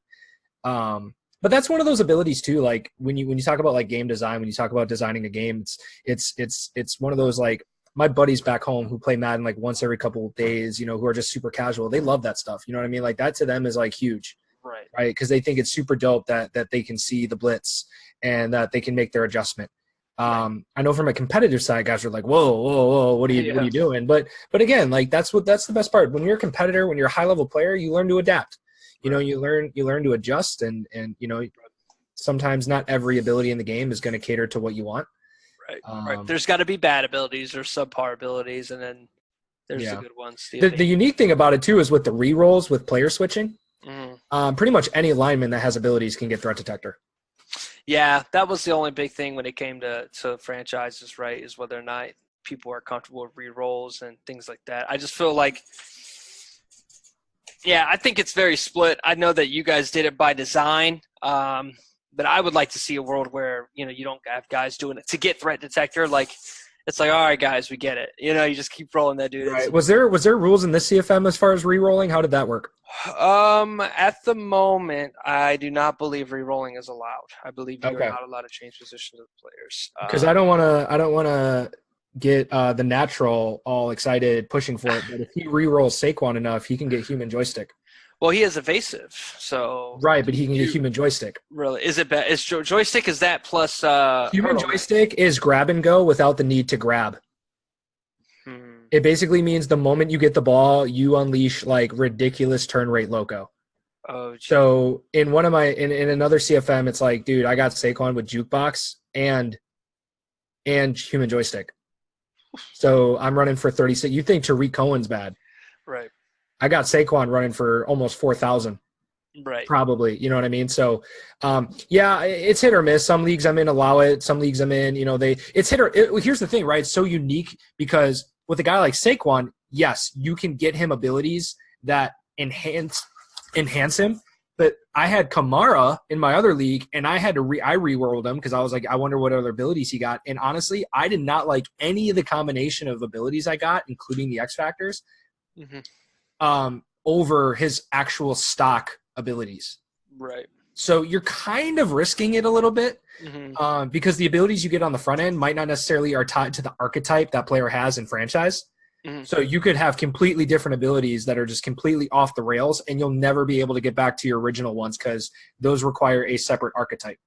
But that's one of those abilities too. Like when you talk about like game design, when you talk about designing a game, it's one of those, like, my buddies back home who play Madden like once every couple of days, who are just super casual. They love that stuff. You know what I mean? Like that to them is like huge, right? Because they think it's super dope that they can see the blitz and that they can make their adjustment. I know from a competitive side, guys are like, whoa, what are you doing? But again, like that's the best part. When you're a competitor, when you're a high level player, you learn to adapt. You learn to adjust, and sometimes not every ability in the game is going to cater to what you want. Right. There's got to be bad abilities or subpar abilities, and then there's the good ones. The unique thing about it too is with the re-rolls with player switching. Pretty much any lineman that has abilities can get threat detector. Yeah, that was the only big thing when it came to franchises, right? Is whether or not people are comfortable with re-rolls and things like that. I just feel like, I think it's very split. I know that you guys did it by design. But I would like to see a world where, you don't have guys doing it to get threat detector. Like, it's like, all right, guys, we get it. You just keep rolling that dude. Right. Was there rules in this CFM as far as re-rolling? How did that work? At the moment, I do not believe re-rolling is allowed. I believe you're not allowed to change positions of players. Because I don't want to get the natural all excited pushing for it. But if he re-rolls Saquon enough, he can get human joystick. Well, he is evasive, so right, but he can get human joystick. Really, is it bad? Is joystick is that plus human joystick is grab and go without the need to grab. It basically means the moment you get the ball, you unleash like ridiculous turn rate loco. Oh, geez. So in one of my in another CFM, it's like, dude, I got Saquon with jukebox and human joystick. So I'm running for 36. You think Tariq Cohen's bad, right? I got Saquon running for almost 4,000. Right. Probably. You know what I mean? So, it's hit or miss. Some leagues I'm in allow it. Some leagues I'm in, it's hit or here's the thing, right? It's so unique because with a guy like Saquon, yes, you can get him abilities that enhance him. But I had Kamara in my other league, and I had to re-rolled him because I was like, I wonder what other abilities he got. And honestly, I did not like any of the combination of abilities I got, including the X factors. Mm-hmm. Over his actual stock abilities. Right. So you're kind of risking it a little bit because the abilities you get on the front end might not necessarily are tied to the archetype that player has in franchise. So you could have completely different abilities that are just completely off the rails, and you'll never be able to get back to your original ones because those require a separate archetype.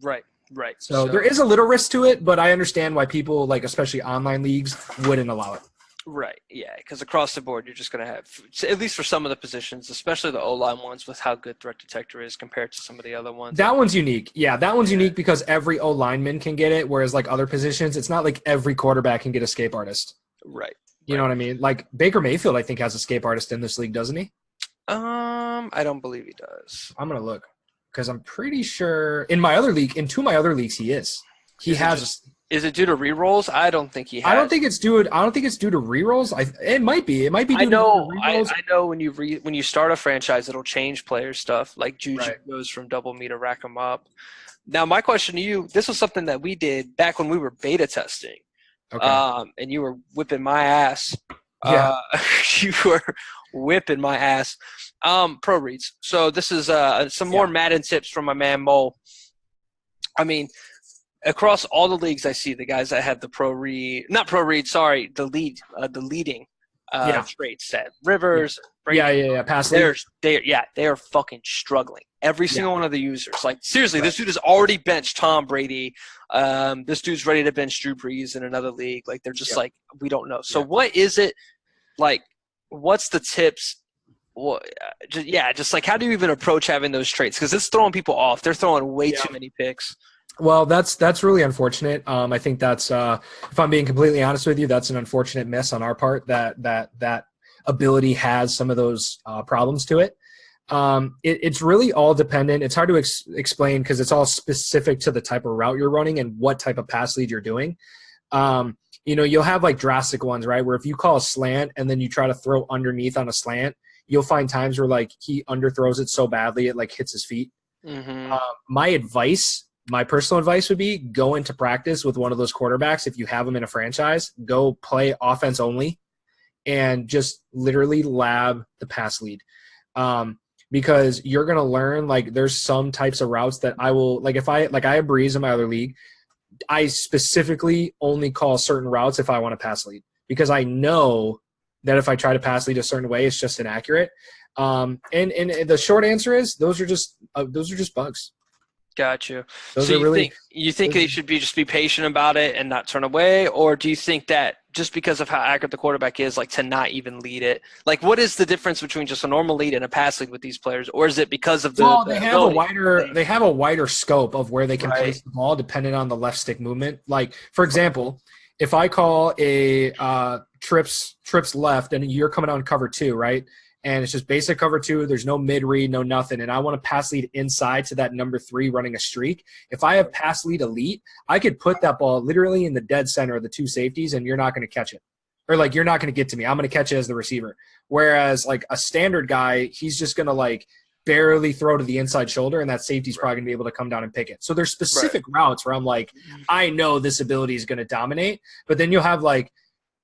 Right, right. So there is a little risk to it, but I understand why people, like especially online leagues, wouldn't allow it. Right, yeah, because across the board, you're just going to have, at least for some of the positions, especially the O-line ones, with how good threat detector is compared to some of the other ones. That one's unique. Yeah, that one's unique because every O-lineman can get it, whereas like other positions, it's not like every quarterback can get escape artist. Right. You know what I mean? Like Baker Mayfield, I think, has escape artist in this league, doesn't he? I don't believe he does. I'm going to look because I'm pretty sure in my other league, in two of my other leagues, he is. He has. Is it due to rerolls? I don't think he has. I don't think it's due to rerolls. It might be. It might be due to rerolls. I know when you start a franchise, it'll change player stuff. Like Juju goes from double me to rack 'em up. Now, my question to you: this was something that we did back when we were beta testing. Okay. And you were whipping my ass. Yeah. You were whipping my ass. Pro reads. So this is some more Madden tips from my man Mole. I mean, across all the leagues I see, the guys that have the the leading traits set. Rivers, Brady, pass lead. They are fucking struggling. Every single one of the users. Like, seriously, this dude has already benched Tom Brady. This dude's ready to bench Drew Brees in another league. Like, they're just like, we don't know. So what is it, like, what's the tips? Just like, how do you even approach having those traits? Because it's throwing people off. They're throwing way too many picks. Well, that's really unfortunate. I think that's if I'm being completely honest with you, that's an unfortunate miss on our part that ability has some of those problems to it. It's really all dependent. It's hard to explain because it's all specific to the type of route you're running and what type of pass lead you're doing. You'll have like drastic ones, right? Where if you call a slant and then you try to throw underneath on a slant, you'll find times where like he underthrows it so badly it like hits his feet. My personal advice would be go into practice with one of those quarterbacks. If you have them in a franchise, go play offense only and just literally lab the pass lead. Because you're going to learn, like, there's some types of routes that I will, like, I have Breeze in my other league, I specifically only call certain routes if I want to pass lead because I know that if I try to pass lead a certain way, it's just inaccurate. And the short answer is those are just bugs. Got you. So you think they should just be patient about it and not turn away, or do you think that just because of how accurate the quarterback is, like to not even lead it? Like, what is the difference between just a normal lead and a pass lead with these players, or is it because of they have a wider scope of where they can place the ball depending on the left stick movement. Like, for example, if I call a trips left and you're coming on cover 2, right? And it's just basic cover 2. There's no mid read, no nothing. And I want to pass lead inside to that number 3 running a streak. If I have pass lead elite, I could put that ball literally in the dead center of the 2 safeties and you're not going to catch it. Or like, you're not going to get to me. I'm going to catch it as the receiver. Whereas like a standard guy, he's just going to like barely throw to the inside shoulder and that safety's probably going to be able to come down and pick it. So there's specific routes where I'm like, I know this ability is going to dominate. But then you'll have like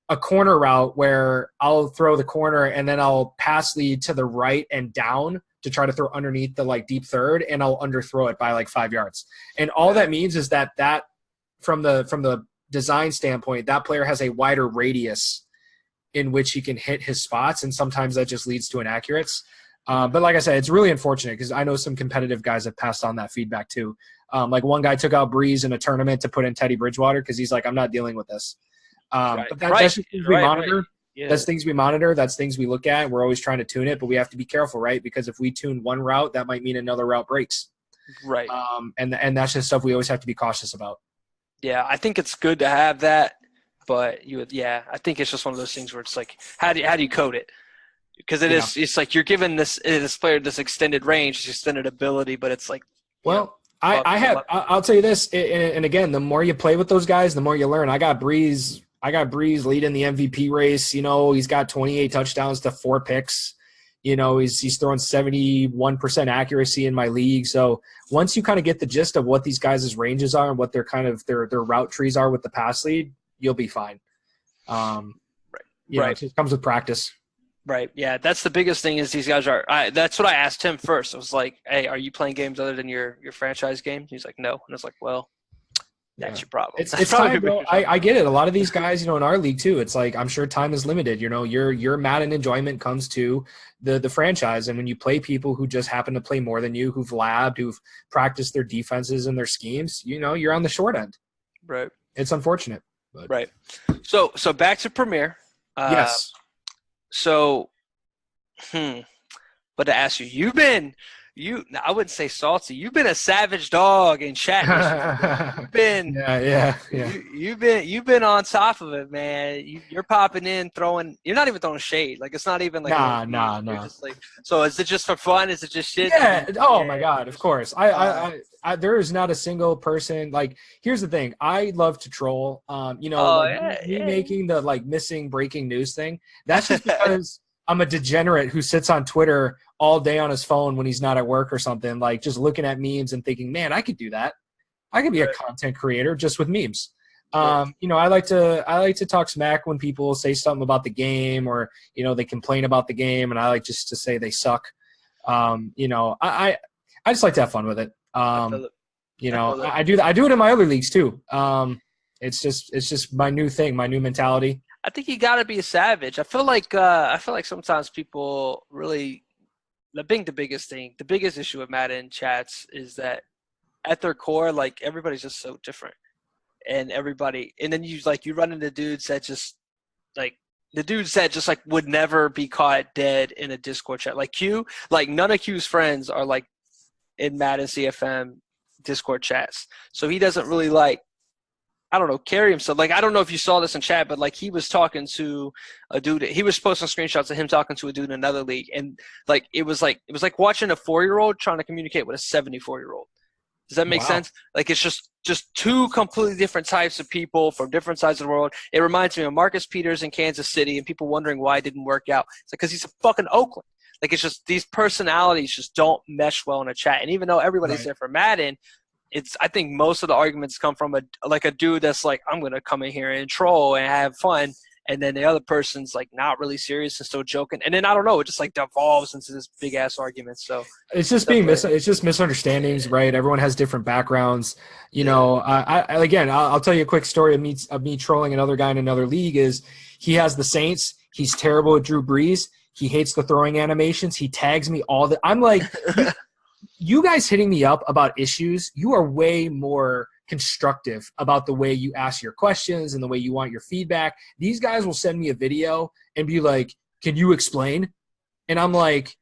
a corner route where I'll throw the corner and then I'll pass lead to the right and down to try to throw underneath the like deep third and I'll underthrow it by like 5 yards. And all that means is that from the design standpoint, that player has a wider radius in which he can hit his spots. And sometimes that just leads to inaccurates. But like I said, it's really unfortunate because I know some competitive guys have passed on that feedback too. Like one guy took out Breeze in a tournament to put in Teddy Bridgewater because he's like, I'm not dealing with this. But that's just things we monitor. Yeah. That's things we monitor. That's things we look at. We're always trying to tune it, but we have to be careful, right? Because if we tune one route, that might mean another route breaks. Right. And that's just stuff we always have to be cautious about. Yeah, I think it's good to have that, but I think it's just one of those things where it's like, how do you code it? Because it's like you're giving this player this extended range, this extended ability, but it's like, I'll tell you this, and again, the more you play with those guys, the more you learn. I got Breeze leading the MVP race. He's got 28 touchdowns to 4 picks. He's throwing 71% accuracy in my league. So once you kind of get the gist of what these guys' ranges are and what their kind of their route trees are with the pass lead, you'll be fine. It just comes with practice. Right. Yeah. That's the biggest thing is these guys are. That's what I asked him first. I was like, "Hey, are you playing games other than your franchise game?" He's like, "No," and I was like, "Well, Yeah. that's your problem. That's It's probably time, your bro. biggest problem." I get it. A lot of these guys, in our league too, it's like I'm sure time is limited. Your Madden enjoyment comes to the franchise. And when you play people who just happen to play more than you, who've labbed, who've practiced their defenses and their schemes, you're on the short end. Right. It's unfortunate. But Right. So back to Premiere. yes. So, hmm. But to ask you, I wouldn't say salty. You've been a savage dog in chat this year. You've been, Yeah. you've been on top of it, man. You're popping in, throwing. You're not even throwing shade. Like it's not even like a little Nah. You're just like. So is it just for fun? Is it just shit? Yeah. Oh my Yeah. God. Of course. There is not a single person. Like, here's the thing. I love to troll. Oh Like yeah, me yeah. making the like missing breaking news thing. That's just because I'm a degenerate who sits on Twitter all day on his phone when he's not at work or something, like just looking at memes and thinking, man, I could do that. I could be a content creator just with memes. Right. I like to talk smack when people say something about the game or, they complain about the game, and I like just to say they suck. I just like to have fun with it. I feel it. I feel it. I do that. I do it in my other leagues too. It's just my new thing, my new mentality. I think you got to be a savage. I feel like sometimes people really the biggest thing, the biggest issue with Madden chats is that at their core, like everybody's just so different, and then you run into dudes that just like the dudes that just like would never be caught dead in a Discord chat. Like Q, like none of Q's friends are like in Madden CFM Discord chats, so he doesn't really like. I don't know, carry himself. Like, I don't know if you saw this in chat, but like he was talking to a dude. He was posting screenshots of him talking to a dude in another league. And like, it was like watching a 4-year-old trying to communicate with a 74-year-old. Does that make Wow. sense? Like, it's just two completely different types of people from different sides of the world. It reminds me of Marcus Peters in Kansas City and people wondering why it didn't work out. It's like, cause he's a fucking Oakland. Like, it's just, these personalities just don't mesh well in a chat. And even though everybody's there for Madden, I think most of the arguments come from a dude that's like, I'm going to come in here and troll and have fun. And then the other person's like not really serious and still joking. And then I don't know, it just like devolves into this big ass argument. So it's just it's just misunderstandings, right? Everyone has different backgrounds. I'll tell you a quick story of me trolling another guy in another league. Is he has the Saints? He's terrible at Drew Brees. He hates the throwing animations. He tags me all the. I'm like, you guys hitting me up about issues, you are way more constructive about the way you ask your questions and the way you want your feedback. These guys will send me a video and be like, can you explain? And I'm like,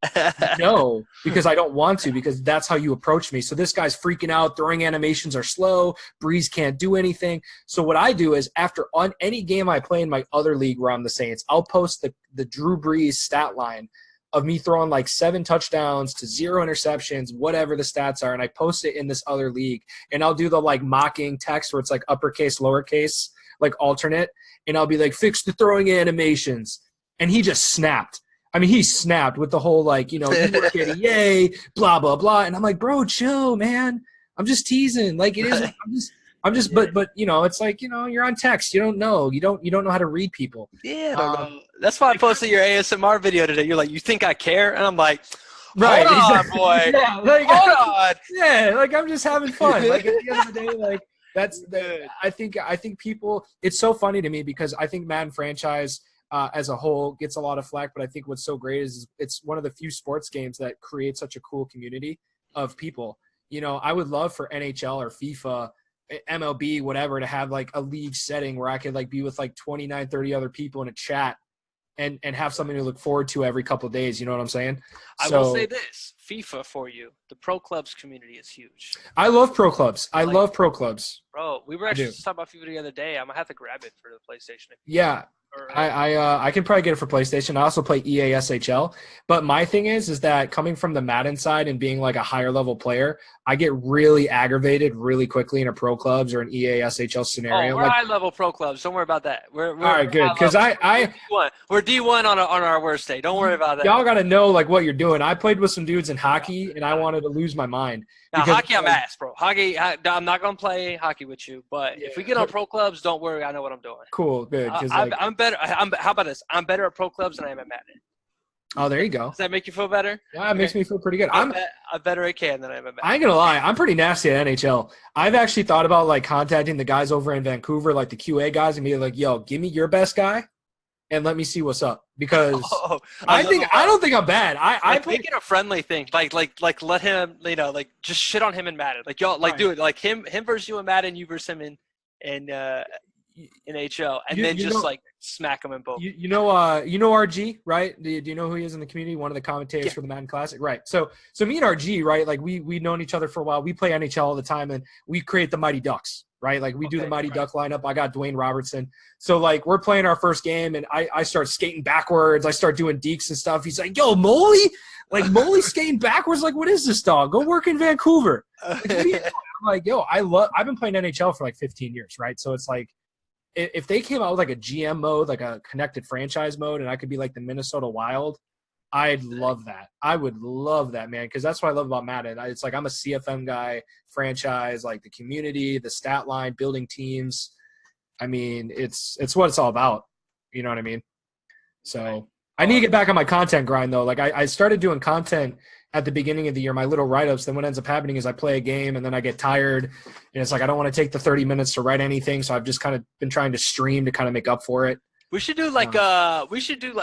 no, because I don't want to, because that's how you approach me. So this guy's freaking out. Throwing animations are slow. Breeze can't do anything. So what I do is on any game I play in my other league where I'm the Saints, I'll post the Drew Brees stat line of me throwing like 7 touchdowns to 0 interceptions, whatever the stats are. And I post it in this other league. And I'll do the like mocking text where it's like uppercase, lowercase, like alternate. And I'll be like, fix the throwing animations. And he just snapped. I mean, he snapped with the whole like, you work at EA, blah, blah, blah. And I'm like, bro, chill, man. I'm just teasing. Like it is. But it's like, you're on text. You don't know. You don't know how to read people. Yeah, I don't know. That's why I posted your ASMR video today. You're like, you think I care? And I'm like, hold on, boy. Yeah, like, hold on. Yeah, like I'm just having fun. Like at the end of the day, like I think people. It's so funny to me because I think Madden franchise as a whole gets a lot of flack. But I think what's so great is it's one of the few sports games that create such a cool community of people. I would love for NHL or FIFA, MLB, whatever, to have like a league setting where I could like be with like 29, 30 other people in a chat and have something to look forward to every couple of days. You know what I'm saying? I will say this, FIFA for you, the pro clubs community is huge. I love pro clubs. I love pro clubs. Bro, we were actually talking about FIFA the other day. I'm going to have to grab it for the PlayStation. Yeah. I can probably get it for PlayStation. I also play EA SHL. But my thing is that coming from the Madden side and being like a higher level player, I get really aggravated really quickly in a pro clubs or an EA SHL scenario. Oh, we're high level pro clubs. Don't worry about that. We're all right, good. Because we're D1 on our worst day. Don't worry about that. Y'all got to know like what you're doing. I played with some dudes in hockey and I wanted to lose my mind. Now, hockey, I'm ass, bro. Hockey, I'm not gonna play hockey with you. But if we get on pro clubs, don't worry. I know what I'm doing. Cool, good. I'm better. How about this? I'm better at pro clubs than I am at Madden. Oh, there you go. Does that make you feel better? Yeah, it makes Okay. me feel pretty good. I'm better at can than I am at I Madden. ain't gonna lie, I'm pretty nasty at NHL. I've actually thought about like contacting the guys over in Vancouver, like the QA guys, and be like, "Yo, give me your best guy, and let me see what's up." Because Oh, a I little think I don't think I'm bad. I like play make it a friendly thing. Like let him, like just shit on him in Madden. Like y'all like right. do it like him versus you in Madden, you versus him in in HL, and You then you just know like smack him in both. you know RG, right? Do you know who he is in the community? One of the commentators Yeah. for the Madden Classic, right? So me and RG, right? Like we've known each other for a while. We play NHL all the time, and we create the Mighty Ducks, right? Like we do the Okay. Mighty Right. Duck lineup. I got Dwayne Robertson. So like we're playing our first game, and I start skating backwards. I start doing deeks and stuff. He's like, "Yo, Moley, like Moley skating backwards. Like what is this dog? Go work in Vancouver." Like, what are you doing? I'm like, "Yo, I've been playing NHL for like 15 years, right? So it's like." If they came out with like a GM mode, like a connected franchise mode, and I could be like the Minnesota Wild, I'd love that. I would love that, man, because that's what I love about Madden. It's like I'm a CFM guy, franchise, like the community, the stat line, building teams. I mean, it's what it's all about. You know what I mean? So I need to Oh, get back on my content grind though. Like I started doing content at the beginning of the year, my little write-ups. Then what ends up happening is I play a game and then I get tired, and it's like I don't want to take the 30 minutes to write anything. So I've just kind of been trying to stream to kind of make up for it. we should do like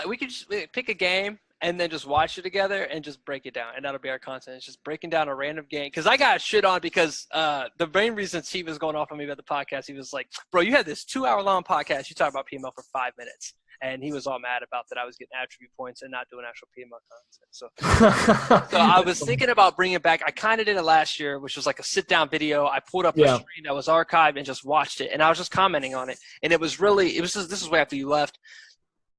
we could just pick a game and then just watch it together and just break it down, and that'll be our content. It's just breaking down a random game because I got shit on because the main reason Steve was going off on me about the podcast, he was like, "Bro, you had this 2 hour long podcast. You talk about PML for 5 minutes." And he was all mad about that I was getting attribute points and not doing actual PML content. So I was thinking about bringing it back. I kind of did it last year, which was like a sit-down video. I pulled up a Yeah. stream that was archived and just watched it, and I was just commenting on it. And it was just, this is way after you left.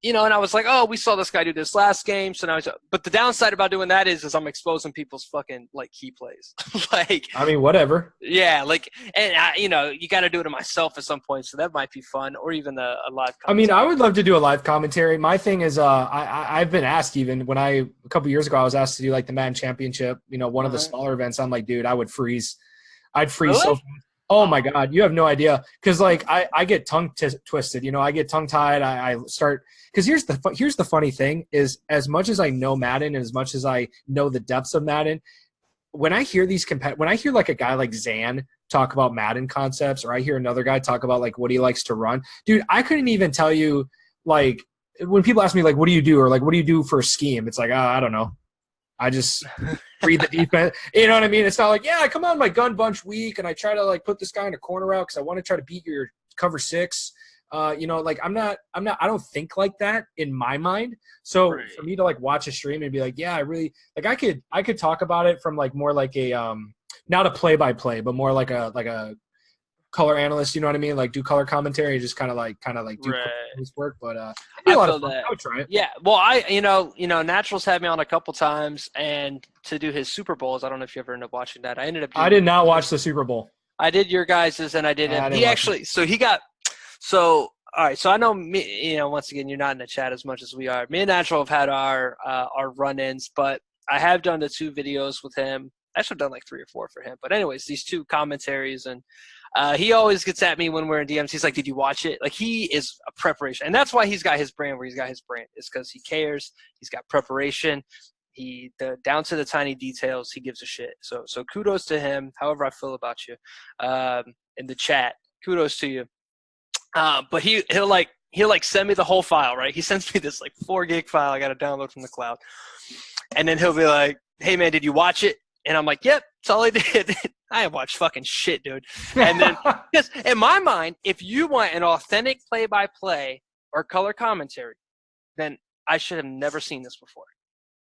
And I was like, oh, we saw this guy do this last game. So now, but the downside about doing that is I'm exposing people's fucking like key plays. Like, I mean, whatever. yeah, like, and you got to do it to myself at some point. So that might be fun, or even a live. I mean, I would love to do a live commentary. My thing is, I've been asked even when a couple years ago, I was asked to do like the Madden Championship, one of the smaller events. I'm like, dude, I would freeze. I'd freeze Really? so fast. Oh my God, you have no idea. Because like I get tongue twisted. I get tongue tied. I start because here's the funny thing is as much as I know Madden and as much as I know the depths of Madden, when I hear when I hear like a guy like Zan talk about Madden concepts, or I hear another guy talk about like what he likes to run, dude, I couldn't even tell you like when people ask me like what do you do or like what do you do for a scheme, it's like I don't know. I just read the defense. You know what I mean? It's not like, yeah, I come on my gun bunch week and I try to like put this guy in a corner out because I want to try to beat your cover six. Like I don't think like that in my mind. So Right. for me to like watch a stream and be like, yeah, I really like I could talk about it from like more like a not a play by play, but more like a color analyst, you know what I mean? Like do color commentary, just kind of like do Right. this work. But it'd be a lot of fun. that. I would try it. Yeah. Well, Naturals had me on a couple times, and to do his Super Bowls. I don't know if you ever ended up watching that. I ended up. I did not watch the Super Bowl. I did your guys's, and I did I it. didn't He watch actually. So he got. So all right. So I know me. Once again, you're not in the chat as much as we are. Me and Natural have had our run-ins, but I have done the 2 videos with him. I should have done like 3 or 4 for him. But anyways, these 2 commentaries, and he always gets at me when we're in DMs. He's like, "Did you watch it?" Like he is a preparation, and that's why he's got his brand where he's got his brand. Is because he cares. He's got preparation. Down to the tiny details. He gives a shit. So kudos to him. However I feel about you, in the chat, kudos to you. But he'll send me the whole file, right? He sends me this like 4 gig file I got to download from the cloud, and then he'll be like, "Hey man, did you watch it?" And I'm like, "Yep, that's all I did." I have watched fucking shit, dude. And then, because in my mind, if you want an authentic play-by-play or color commentary, then I should have never seen this before.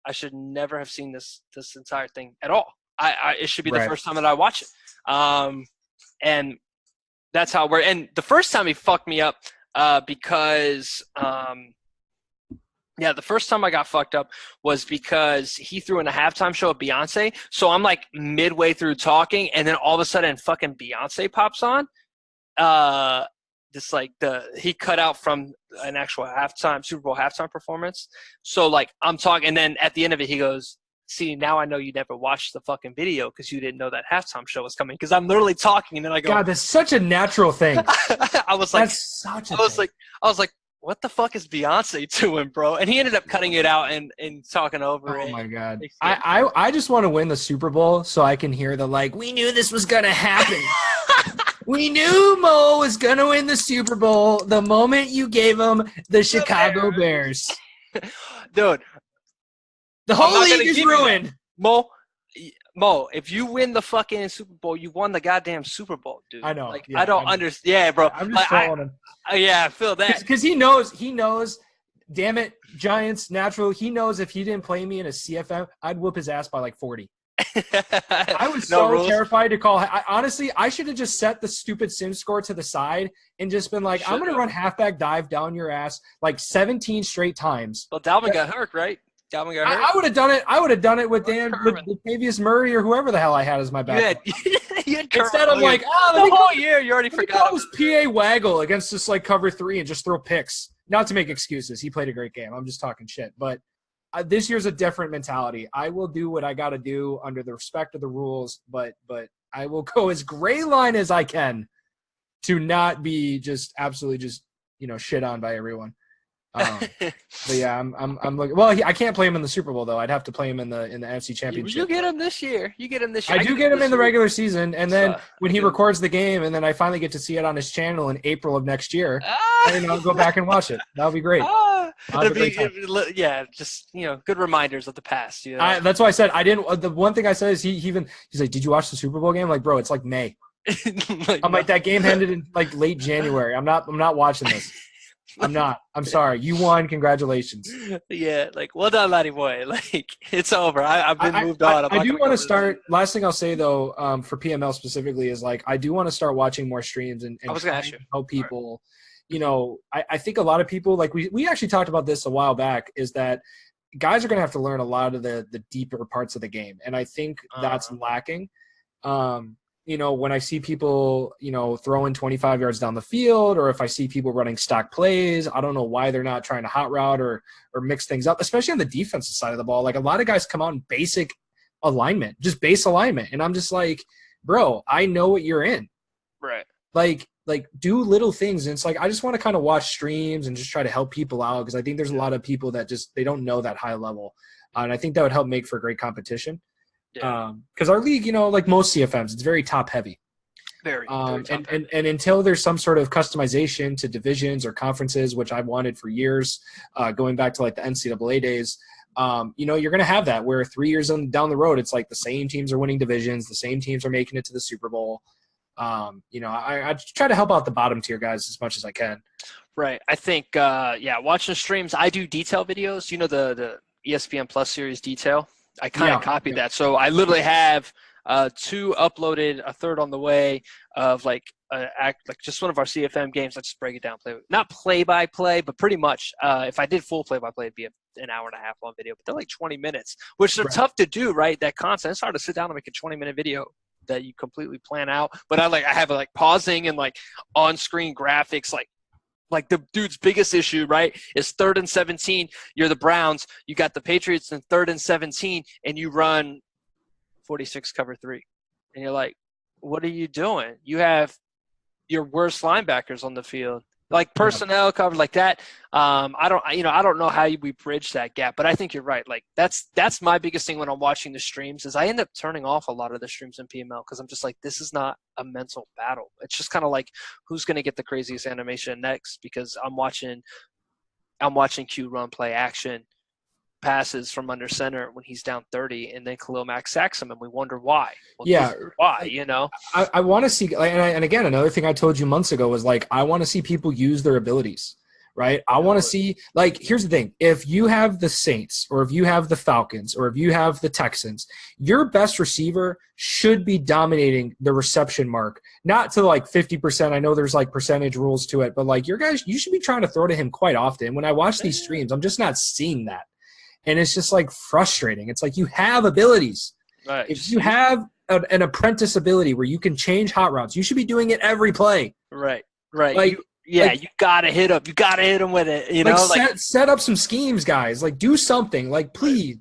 I should never have seen this entire thing at all. It should be the first time that I watch it. And that's how we're. And the first time he fucked me up because. Yeah, the first time I got fucked up was because he threw in a halftime show of Beyonce. So I'm like midway through talking, and then all of a sudden fucking Beyonce pops on. He cut out from an actual Super Bowl halftime performance. So like I'm talking, and then at the end of it, he goes, "See, now I know you never watched the fucking video because you didn't know that halftime show was coming." Because I'm literally talking, and then I go, God, that's such a natural thing. I was like, what the fuck is Beyonce doing, bro? And he ended up cutting it out and talking over it. Oh my god! I just want to win the Super Bowl so I can hear the like, we knew this was gonna happen. We knew Mo was gonna win the Super Bowl the moment you gave him the Chicago Bears. Dude, the whole league is ruined. Mo, if you win the fucking Super Bowl, you won the goddamn Super Bowl, dude. I know. Like, yeah, I don't understand. Yeah, bro. I'm just trolling him. Yeah, I feel that. Because he knows, damn it, Giants, natural. He knows if he didn't play me in a CFM, I'd whoop his ass by like 40. I was so terrified to call. Honestly, I should have just set the stupid sim score to the side and just been like, I'm going to run halfback dive down your ass like 17 straight times. Well, Dalvin got hurt, right? I would have done it. I would have done it with Latavius Murray or whoever the hell I had as my backup. Instead, I'm like, the whole year you already forgot. It was PA Waggle against just like cover 3 and just throw picks. Not to make excuses. He played a great game. I'm just talking shit. But this year's a different mentality. I will do what I got to do under the respect of the rules, but I will go as gray line as I can to not be just absolutely just shit on by everyone. But yeah, I'm looking. Well, I can't play him in the Super Bowl though. I'd have to play him in the NFC Championship. You get him this year. I do get him in the regular season, and then when he records the game, and then I finally get to see it on his channel in April of next year. And I'll go back and watch it. That'll be great. Just good reminders of the past. That's why I said I didn't. The one thing I said is he's like, "Did you watch the Super Bowl game?" I'm like, bro, it's like May. I'm like, that game ended in like late January. I'm not watching this. I'm not. I'm sorry. You won. Congratulations. Yeah, like, well done, Laddie boy. Like, it's over. I've been moved on. I do want to start. Last thing I'll say though, for PML specifically, is like I do want to start watching more streams and I was gonna ask you. Help people. I think a lot of people, like we actually talked about this a while back, is that guys are going to have to learn a lot of the deeper parts of the game, and I think that's lacking. When I see people, throwing 25 yards down the field, or if I see people running stock plays, I don't know why they're not trying to hot route or mix things up, especially on the defensive side of the ball. Like, a lot of guys come out in basic alignment, just base alignment. And I'm just like, bro, I know what you're in. Right. Like do little things. And it's like, I just want to kind of watch streams and just try to help people out, because I think there's a lot of people that they don't know that high level. And I think that would help make for great competition. Yeah. Because our league, like most CFMs, it's very top heavy. Very top heavy. And until there's some sort of customization to divisions or conferences, which I've wanted for years, going back to like the NCAA days, you're going to have that where 3 years down the road, it's like the same teams are winning divisions, the same teams are making it to the Super Bowl. I try to help out the bottom tier guys as much as I can. Right. I think, watching streams, I do detail videos. The ESPN Plus series detail. I kind of copied that. So I literally have 2 uploaded, a third on the way of just one of our CFM games. Let's just break it down. Not play by play, but pretty much. If I did full play by play, it'd be an hour and a half long video. But they're like 20 minutes, which are tough to do. Right, that content. It's hard to sit down and make a 20-minute video that you completely plan out. But I have pausing and on screen graphics Like the dude's biggest issue, right, is 3rd and 17. You're the Browns. You got the Patriots in 3rd and 17, and you run 46 cover 3. And you're like, what are you doing? You have your worst linebackers on the field. Like personnel cover like that. I don't know how we bridge that gap, but I think you're right. Like that's my biggest thing when I'm watching the streams is I end up turning off a lot of the streams in PML because I'm just like, this is not a mental battle. It's just kind of like who's going to get the craziest animation next, because I'm watching Q run play action passes from under center when he's down 30, and then Khalil Mack sacks him, and we wonder why. Why? I want to see, and again, another thing I told you months ago was I want to see people use their abilities, right? I want to see, here's the thing: if you have the Saints, or if you have the Falcons, or if you have the Texans, your best receiver should be dominating the reception mark, not to 50%. I know there's percentage rules to it, but your guys, you should be trying to throw to him quite often. When I watch these streams, I'm just not seeing that. And it's just frustrating. It's you have abilities. Right. If you have an apprentice ability where you can change hot routes, you should be doing it every play. Right. You gotta hit him. You gotta hit him with it. Set up some schemes, guys. Do something. Please.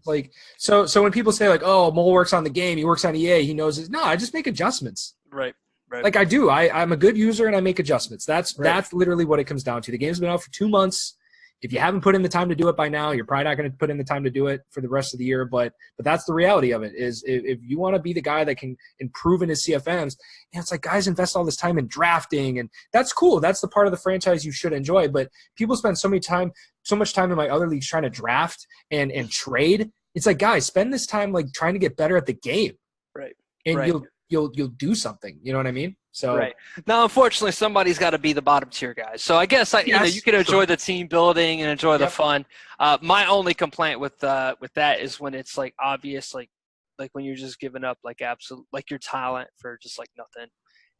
So when people say oh, Mole works on the game, he works on EA, he knows it. No, I just make adjustments. Right. Right. Like I do. I'm a good user and I make adjustments. That's literally what it comes down to. The game's been out for 2 months. If you haven't put in the time to do it by now, you're probably not going to put in the time to do it for the rest of the year. But that's the reality of it. Is if you want to be the guy that can improve in his CFMs, it's like guys invest all this time in drafting, and that's cool. That's the part of the franchise you should enjoy. But people spend so much time in my other leagues trying to draft and trade. It's like, guys, spend this time like trying to get better at the game, Right. and right. you'll do something. You know what I mean? So right now, unfortunately, somebody's got to be the bottom tier guys. So I guess you can enjoy the team building and enjoy the fun. My only complaint with that is when it's like obvious, like when you're just giving up like absolute like your talent for just like nothing,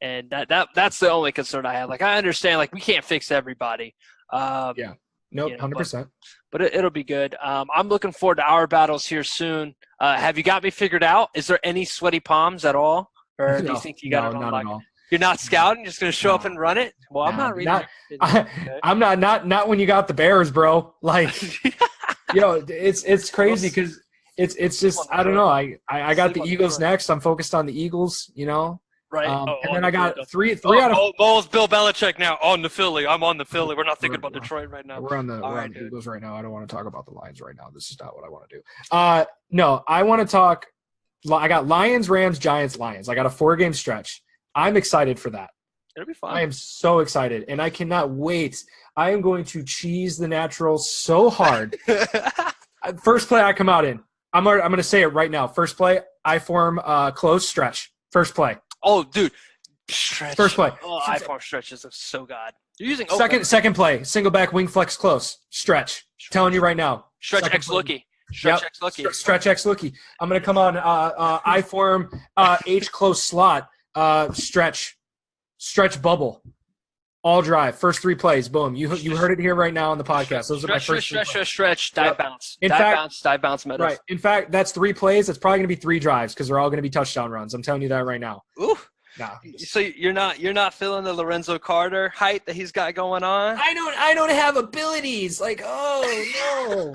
and that's the only concern I have. Like I understand, like we can't fix everybody. Nope, 100%. But it'll be good. I'm looking forward to our battles here soon. Have you got me figured out? Is there any sweaty palms at all, or do you think you got it on? Not like, at all. You're not scouting, just going to show up and run it? Well, I'm not reading. I'm not when you got the Bears, bro. Like, it's crazy because it's just I don't know. I got the Eagles next. I'm focused on the Eagles, Right. And then I got three out of Mole's Bill Belichick now on the Philly. I'm on the Philly. We're not thinking about Detroit right now. We're on the Eagles right now. I don't want to talk about the Lions right now. This is not what I want to do. No, I want to talk. I got Lions, Rams, Giants, Lions. I got a 4-game stretch. I'm excited for that. It'll be fun. I am so excited, and I cannot wait. I am going to cheese the Naturals so hard. First play I come out in. I'm going to say it right now. First play, I form close stretch. First play. Oh, dude. Stretch. First play. Oh, I form stretches are so god. You're using second play. Single back, wing flex close. Stretch. Telling you right now. Stretch X looky. Stretch X looky. Stretch X looky. I'm going to come on I form H close slot. Stretch bubble, all drive. First 3 plays, boom. You heard it here right now on the podcast. Those are my first stretch, dive bounce, dive bounce metas. Right. In fact, that's 3 plays. That's probably going to be 3 drives because they're all going to be touchdown runs. I'm telling you that right now. Ooh. Nah. So you're not feeling the Lorenzo Carter height that he's got going on? I don't have abilities. Like, oh no,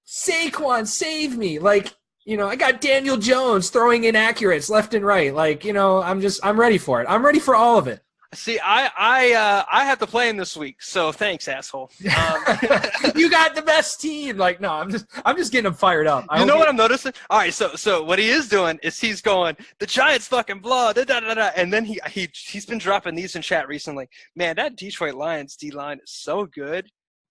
Saquon, save me. Like. I got Daniel Jones throwing inaccurates left and right. Like, I'm ready for it. I'm ready for all of it. See, I have to play him this week, so thanks, asshole. You got the best team. Like, no, I'm just getting him fired up. You know what I'm noticing? All right, so what he is doing is he's going, the Giants fucking blow, and then he's been dropping these in chat recently. Man, that Detroit Lions D-line is so good.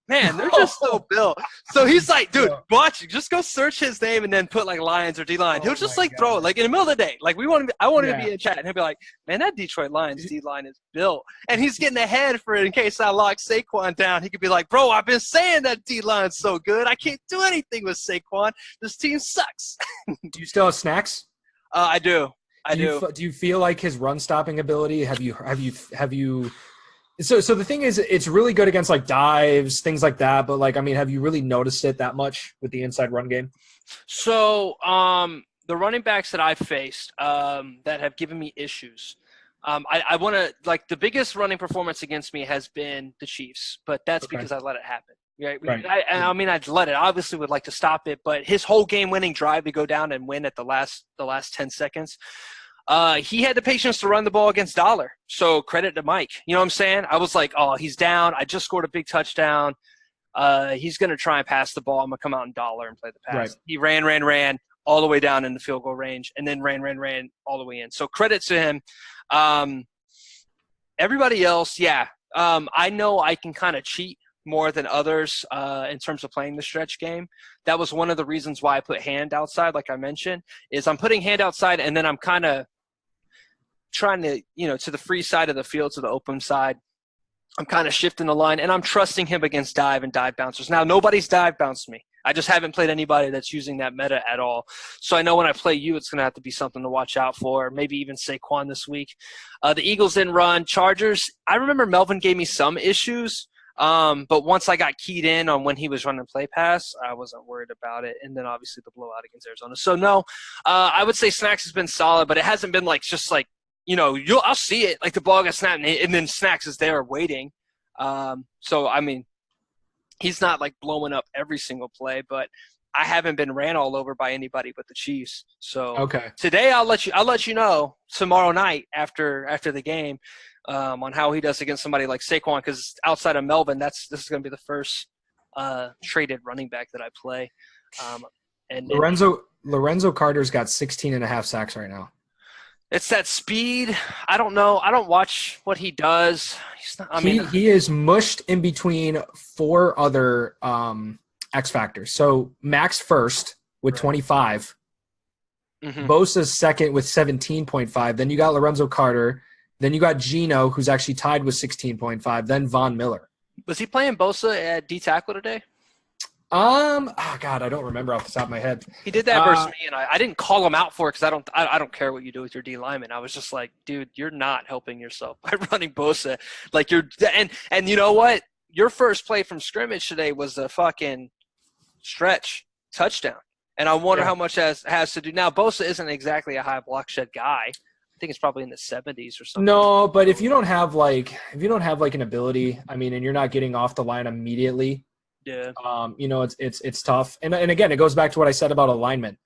Man, they're just so built. So he's like, dude, watch, just go search his name and then put like Lions or D-line. He'll just like throw it like in the middle of the day. Like I want him to be in chat and he'll be like, man, that Detroit Lions D-line is built. And he's getting ahead for it in case I lock Saquon down. He could be like, bro, I've been saying that D-line's so good. I can't do anything with Saquon. This team sucks. Do you still have Snacks? I do. Do you feel like his run stopping ability? Have you So the thing is, it's really good against like dives, things like that. But like, I mean, have you really noticed it that much with the inside run game? So the running backs that I've faced that have given me issues, I want to like the biggest running performance against me has been the Chiefs, but that's because I let it happen. Right. I'd let it. Obviously, would like to stop it, but his whole game-winning drive to go down and win at the last 10 seconds. He had the patience to run the ball against Dollar. So credit to Mike. You know what I'm saying? I was like, oh, he's down. I just scored a big touchdown. He's going to try and pass the ball. I'm going to come out in Dollar and play the pass. Right. He ran all the way down in the field goal range and then ran all the way in. So credit to him. Everybody else, I know I can kind of cheat more than others in terms of playing the stretch game. That was one of the reasons why I put hand outside, like I mentioned, is I'm putting hand outside and then I'm kind of trying to, to the free side of the field, to the open side. I'm kind of shifting the line, and I'm trusting him against dive and dive bouncers. Now, nobody's dive bounced me. I just haven't played anybody that's using that meta at all. So I know when I play you, it's going to have to be something to watch out for, maybe even Saquon this week. The Eagles didn't run. Chargers, I remember Melvin gave me some issues, but once I got keyed in on when he was running play pass, I wasn't worried about it. And then obviously the blowout against Arizona. So no, I would say Snacks has been solid, but it hasn't been like just like, I'll see it, like the ball gets snapped, and then Snacks is there waiting. So, I mean, he's not like blowing up every single play, but I haven't been ran all over by anybody but the Chiefs. So Okay. today I'll let you know tomorrow night after the game on how he does against somebody like Saquon, because outside of Melvin, this is going to be the first traded running back that I play. And Lorenzo Carter's got 16 and a half sacks right now. it's that speed. I don't know. I don't watch what he does. He is mushed in between four other X factors. So Max first with 25. Mm-hmm. Bosa's second with 17.5. Then you got Lorenzo Carter. Then you got Geno, who's actually tied with 16.5. Then Von Miller. Was he playing Bosa at D tackle today? Oh God, I don't remember off the top of my head. He did that versus me, and I didn't call him out for it because I don't care what you do with your D lineman. I was just like, dude, you're not helping yourself by running Bosa. Like and you know what? Your first play from scrimmage today was a fucking stretch touchdown, and I wonder how much has to do. Now Bosa isn't exactly a high block shed guy. I think it's probably in the 70s or something. No, but if you don't have like an ability, I mean, and you're not getting off the line immediately. Yeah. It's tough. And again, it goes back to what I said about alignment.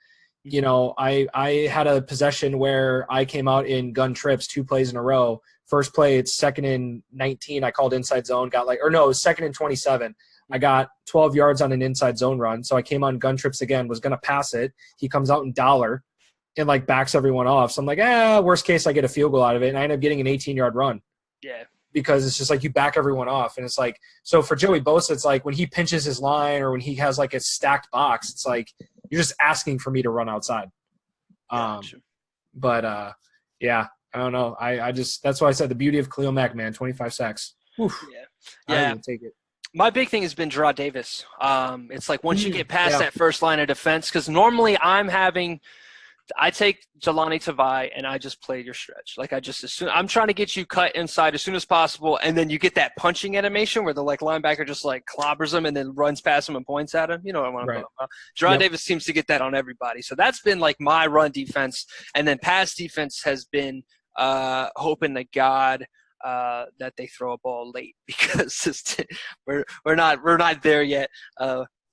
You know, I had a possession where I came out in gun trips 2 plays in a row. First play, it's 2nd and 19. I called inside zone, it was 2nd and 27. I got 12 yards on an inside zone run. So I came on gun trips again, was going to pass it. He comes out in dollar and like backs everyone off. So I'm like, worst case, I get a field goal out of it. And I end up getting an 18-yard run. Yeah. Because it's just like you back everyone off. And it's like, so for Joey Bosa, it's like when he pinches his line or when he has like a stacked box, it's like you're just asking for me to run outside. Gotcha. Yeah, I don't know. I just, that's why I said the beauty of Khalil Mack, man, 25 sacks. Oof. Yeah. I will take it. My big thing has been Gerard Davis. It's like once you get past that first line of defense, because normally I take Jelani Tavai and I just play your stretch. Like I'm trying to get you cut inside as soon as possible, and then you get that punching animation where the like linebacker just like clobbers him and then runs past him and points at him. You know what I'm talking about. Gerard Davis seems to get that on everybody. So that's been like my run defense, and then pass defense has been hoping to God that they throw a ball late, because we're not there yet.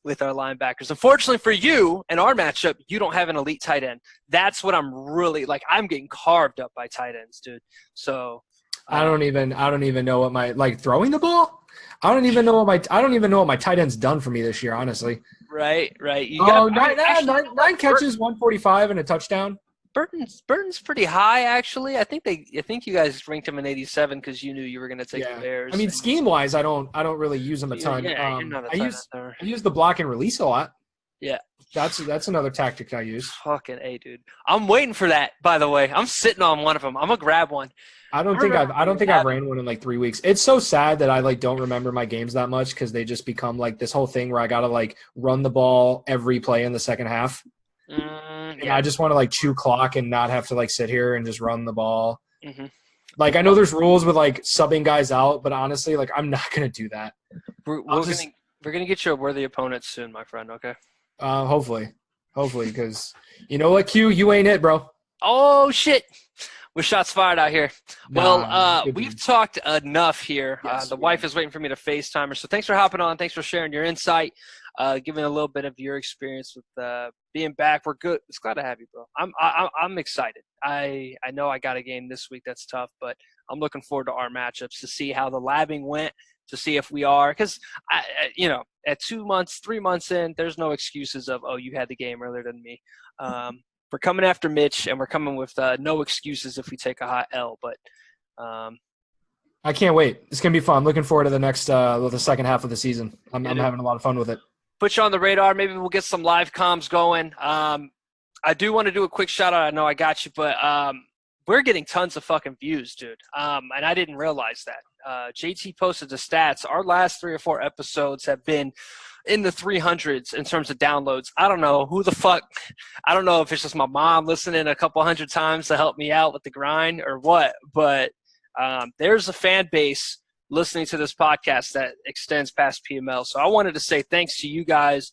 With our linebackers. Unfortunately for you and our matchup, you don't have an elite tight end. That's what I'm really like. I'm getting carved up by tight ends, dude. So I don't even know what my throwing the ball. I don't even know what my tight end's done for me this year, honestly. Right. Nine catches, 145 and a touchdown. Burton's pretty high, actually. I think you guys ranked him in 87 because you knew you were going to take the Bears. I mean, scheme wise, I don't really use him a ton. I use the block and release a lot. Yeah, that's another tactic I use. Fucking A, dude. I'm waiting for that. By the way, I'm sitting on one of them. I'm gonna grab one. I don't think I've ran one in like 3 weeks. It's so sad that I like don't remember my games that much because they just become like this whole thing where I gotta like run the ball every play in the second half. And I just want to like chew clock and not have to like sit here and just run the ball. Mm-hmm. Like I know there's rules with like subbing guys out, but honestly, like I'm not gonna do that. We're gonna get you a worthy opponent soon, my friend. Okay. Hopefully, because you know what, Q, you ain't it, bro. Oh shit. With shots fired out here. We've talked enough here. Yes, the wife is waiting for me to FaceTime her. So thanks for hopping on. Thanks for sharing your insight, giving a little bit of your experience with being back. We're good. It's glad to have you, bro. I'm excited. I know I got a game this week that's tough, but I'm looking forward to our matchups to see how the labbing went, to see if we are. Because, at 2 months, 3 months in, there's no excuses of, oh, you had the game earlier than me. We're coming after Mitch, and we're coming with no excuses if we take a hot L. But I can't wait. It's gonna be fun. Looking forward to the next the second half of the season. I'm having a lot of fun with it. Put you on the radar. Maybe we'll get some live comms going. I do want to do a quick shout out. I know I got you, but we're getting tons of fucking views, dude. And I didn't realize that. JT posted the stats. Our last 3 or 4 episodes have been in the 300s in terms of downloads. I don't know who the fuck. I don't know if it's just my mom listening a couple hundred times to help me out with the grind or what. But there's a fan base listening to this podcast that extends past PML. So I wanted to say thanks to you guys.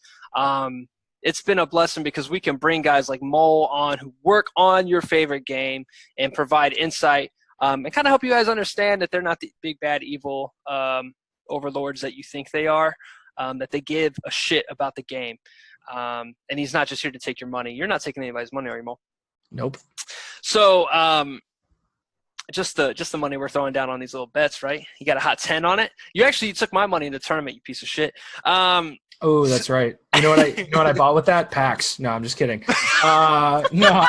It's been a blessing because we can bring guys like Mole on who work on your favorite game and provide insight and kind of help you guys understand that they're not the big, bad, evil overlords that you think they are, that they give a shit about the game. And he's not just here to take your money. You're not taking anybody's money, are you, Mo? Nope. So just the money we're throwing down on these little bets, right? You got a hot 10 on it. You took my money in the tournament, you piece of shit. Oh, that's right. You know what I bought with that? Packs. No, I'm just kidding. No,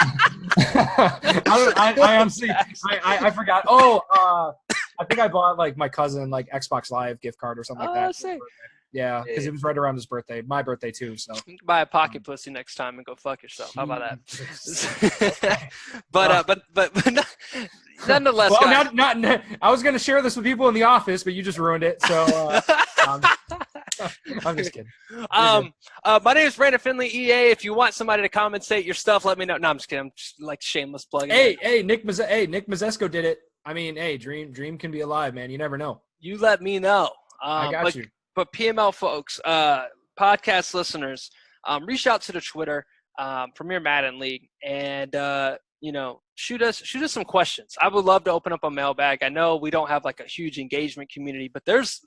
I honestly, I forgot. Oh, I think I bought like my cousin like Xbox Live gift card or something like that. Yeah, because it was right around his birthday, my birthday too. So buy a pocket pussy next time and go fuck yourself. How about that? but nonetheless, well, guys. not. I was gonna share this with people in the office, but you just ruined it. So I'm just kidding. My name is Brandon Finley, EA. If you want somebody to commentate your stuff, let me know. No, I'm just kidding. I'm just like shameless plugging. Hey, Nick Mazesko did it. I mean, hey, dream can be alive, man. You never know. You let me know. I got you. But PML folks, podcast listeners, reach out to the Twitter, Premier Madden League, and shoot us some questions. I would love to open up a mailbag. I know we don't have like a huge engagement community, but there's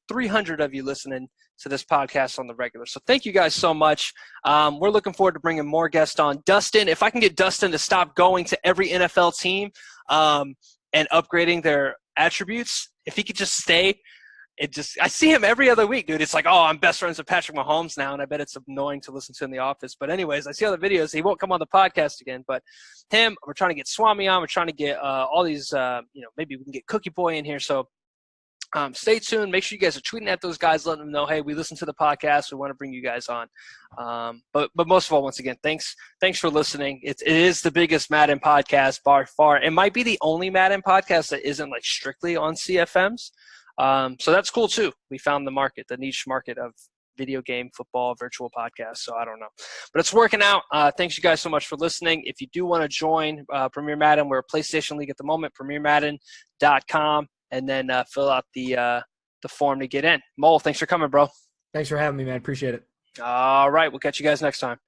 300 of you listening to this podcast on the regular. So thank you guys so much. We're looking forward to bringing more guests on. Dustin, if I can get Dustin to stop going to every NFL team and upgrading their attributes, if he could just stay. I see him every other week, dude. It's like, oh, I'm best friends with Patrick Mahomes now, and I bet it's annoying to listen to in the office. But anyways, I see other videos. He won't come on the podcast again. But him, we're trying to get Swami on. We're trying to get all these, maybe we can get Cookie Boy in here. So stay tuned. Make sure you guys are tweeting at those guys, letting them know, hey, we listen to the podcast. We want to bring you guys on. But most of all, once again, thanks for listening. It is the biggest Madden podcast by far. It might be the only Madden podcast that isn't like strictly on CFMs. So that's cool too. We found the niche market of video game football virtual podcasts. So I don't know, but it's working out. Thanks you guys so much for listening. If you do want to join Premier Madden, we're a PlayStation League at the moment, premiermadden.com, and then fill out the form to get in. Mole, thanks for coming, bro. Thanks for having me, man. Appreciate it. All right. We'll catch you guys next time.